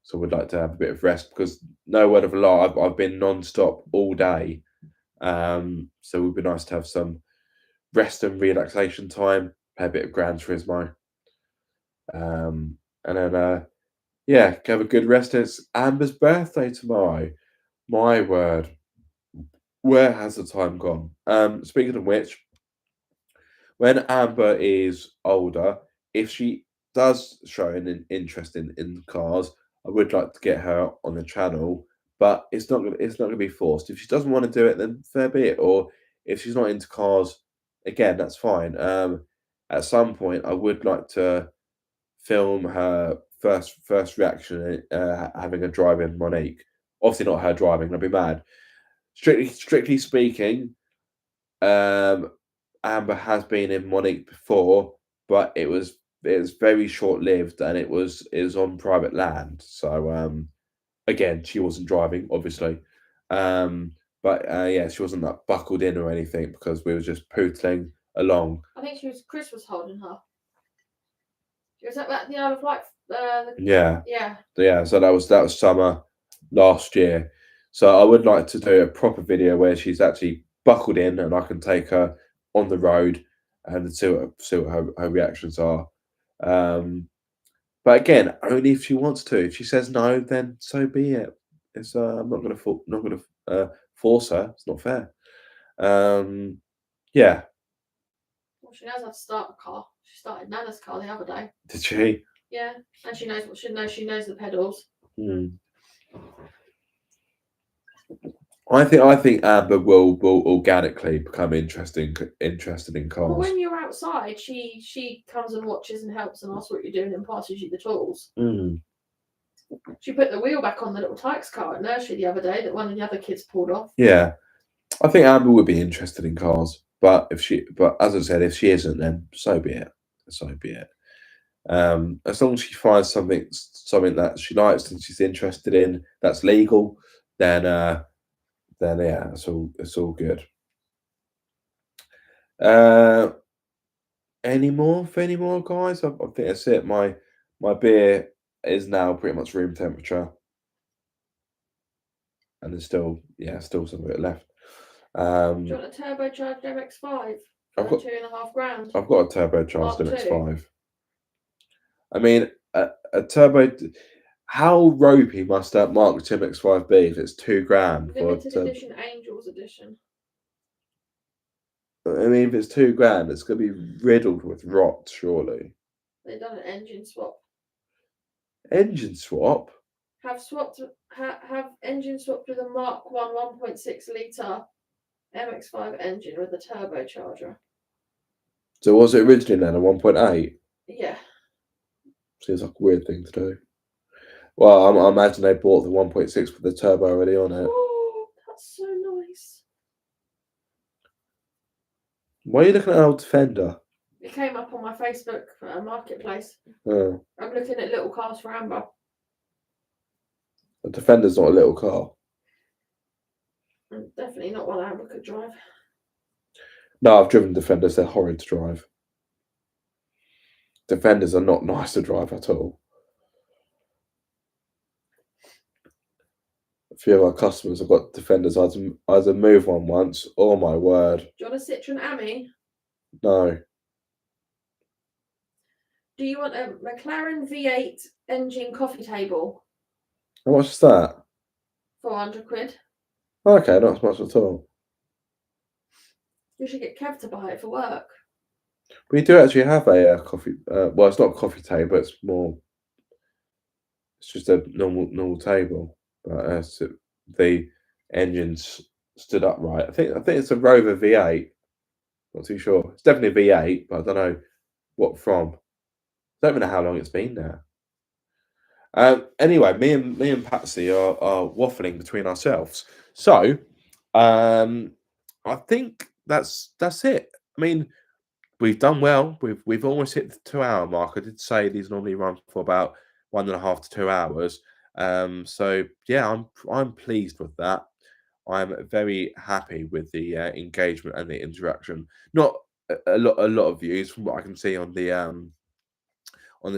So we'd like to have a bit of rest because no word of a lie, I've been non-stop all day. So it would be nice to have some rest and relaxation time, play a bit of Gran Turismo. And then yeah, have a good rest. It's Amber's birthday tomorrow. My word. Where has the time gone? Speaking of which, when Amber is older, if she does show an interest in cars, I would like to get her on the channel, but it's not gonna be forced. If she doesn't want to do it, then fair be it. Or if she's not into cars, again, that's fine. At some point, I would like to film her first reaction having a drive in Monique. Obviously, not her driving. I'd be mad. Strictly speaking, Amber has been in Monique before, but it was very short lived and it was on private land. So again, she wasn't driving, obviously. But yeah, she wasn't like buckled in or anything because we were just pootling along. I think Chris was holding her. Was that the Isle of Wight? Yeah. Yeah. Yeah, so that was summer last year. So I would like to do a proper video where she's actually buckled in and I can take her on the road and see what her reactions are. But again, only if she wants to. If she says no, then so be it. It's I'm not gonna force her. It's not fair. Yeah. Well, she knows how to start a car. She started Nana's car the other day. Did she? Yeah, and she knows what she knows. She knows the pedals. Hmm. I think Amber will organically become interested in cars. But when you're outside, she comes and watches and helps and asks what you're doing and passes you the tools. Mm. She put the wheel back on the little Tykes car at nursery the other day that one of the other kids pulled off. Yeah, I think Amber would be interested in cars, but as I said, if she isn't, then so be it. So be it. As long as she finds something that she likes and she's interested in that's legal, then yeah, it's all good. Any more guys? I think that's it. My beer is now pretty much room temperature, and there's still some of it left. Do you want a turbocharged MX-5 for I've got £2.5 grand? I've got a turbocharged Mark II. MX-5. I mean, a turbo. How ropey must that Mark II MX-5 be if it's £2 grand for Limited edition Angels edition. I mean, if it's £2 grand, it's going to be riddled with rot, surely. They've done an engine swap. Engine swap? Have engine swapped with a Mark 1 1.6 litre MX-5 engine with a turbocharger. So was it originally then a 1.8? Yeah. Seems like a weird thing to do. Well, I imagine they bought the 1.6 with the turbo already on it. Oh, that's so nice. Why are you looking at an old Defender? It came up on my Facebook marketplace. Oh, I'm looking at little cars for Amber. a Defender's not a little car. Definitely not one Amber could drive. No, I've driven Defenders. They're horrid to drive. Defenders are not nice to drive at all. A few of our customers have got Defenders. I had to move one once. Oh my word. Do you want a Citroen Ami? No. Do you want a McLaren V8 engine coffee table? How much is that? 400 quid. Okay, not as much at all. You should get Kev to buy it for work. We do actually have a coffee. Well, it's not a coffee table. It's more. It's just a normal table, but so the engines stood upright. I think it's a Rover V8. Not too sure. It's definitely a V8, but I don't know what from. Don't even know how long it's been now. Anyway, me and Patsy are waffling between ourselves. So, I think that's it. I mean, we've done well. We've almost hit the 2 hour mark. I did say these normally run for about 1.5 to 2 hours. So yeah, I'm pleased with that. I'm very happy with the engagement and the interaction. Not a lot of views from what I can see on the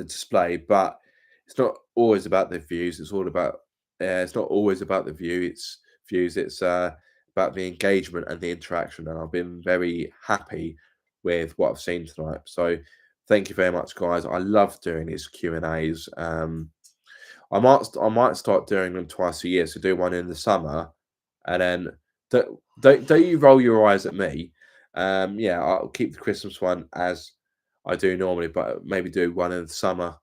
display, but it's not always about the views. It's all about it's not always about the views. It's about the engagement and the interaction, and I've been very happy with what I've seen tonight. So thank you very much, guys. I love doing these Q&As. I might start doing them twice a year. So do one in the summer, and then don't you roll your eyes at me. Yeah, I'll keep the Christmas one as I do normally, but maybe do one in the summer.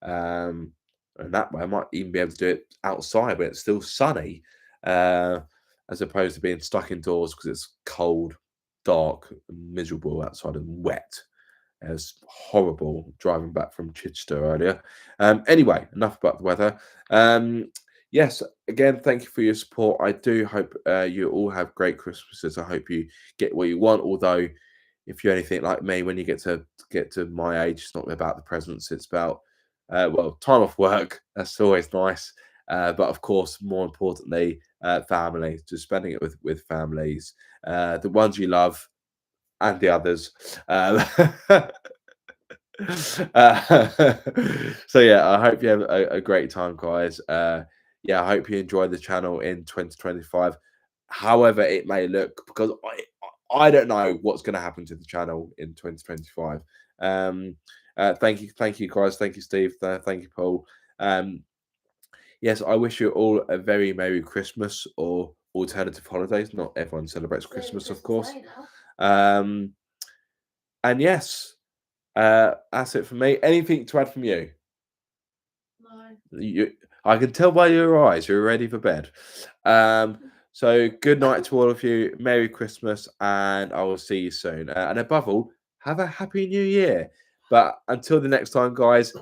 And that way I might even be able to do it outside when it's still sunny, as opposed to being stuck indoors because it's cold, dark, and miserable outside and wet. It was horrible driving back from Chichester earlier. Anyway, enough about the weather. Yes, again, thank you for your support. I do hope you all have great Christmases. I hope you get what you want. Although, if you're anything like me, when you get to my age, it's not about the presents. It's about well, time off work. That's always nice. But of course, more importantly, family. Just spending it with families, the ones you love, and the others. So yeah, I hope you have a great time, guys. Yeah, I hope you enjoy the channel in 2025. However, it may look, because I don't know what's going to happen to the channel in 2025. Thank you, guys. Thank you, Steve. Thank you, Paul. Yes, I wish you all a very Merry Christmas or alternative holidays. Not everyone celebrates Christmas, of course. And yes, that's it for me. Anything to add from you? No. I can tell by your eyes you're ready for bed. So good night to all of you. Merry Christmas, and I will see you soon. And above all, have a happy new year. But until the next time, guys,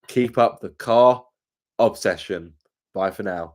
keep up the car obsession. Bye for now.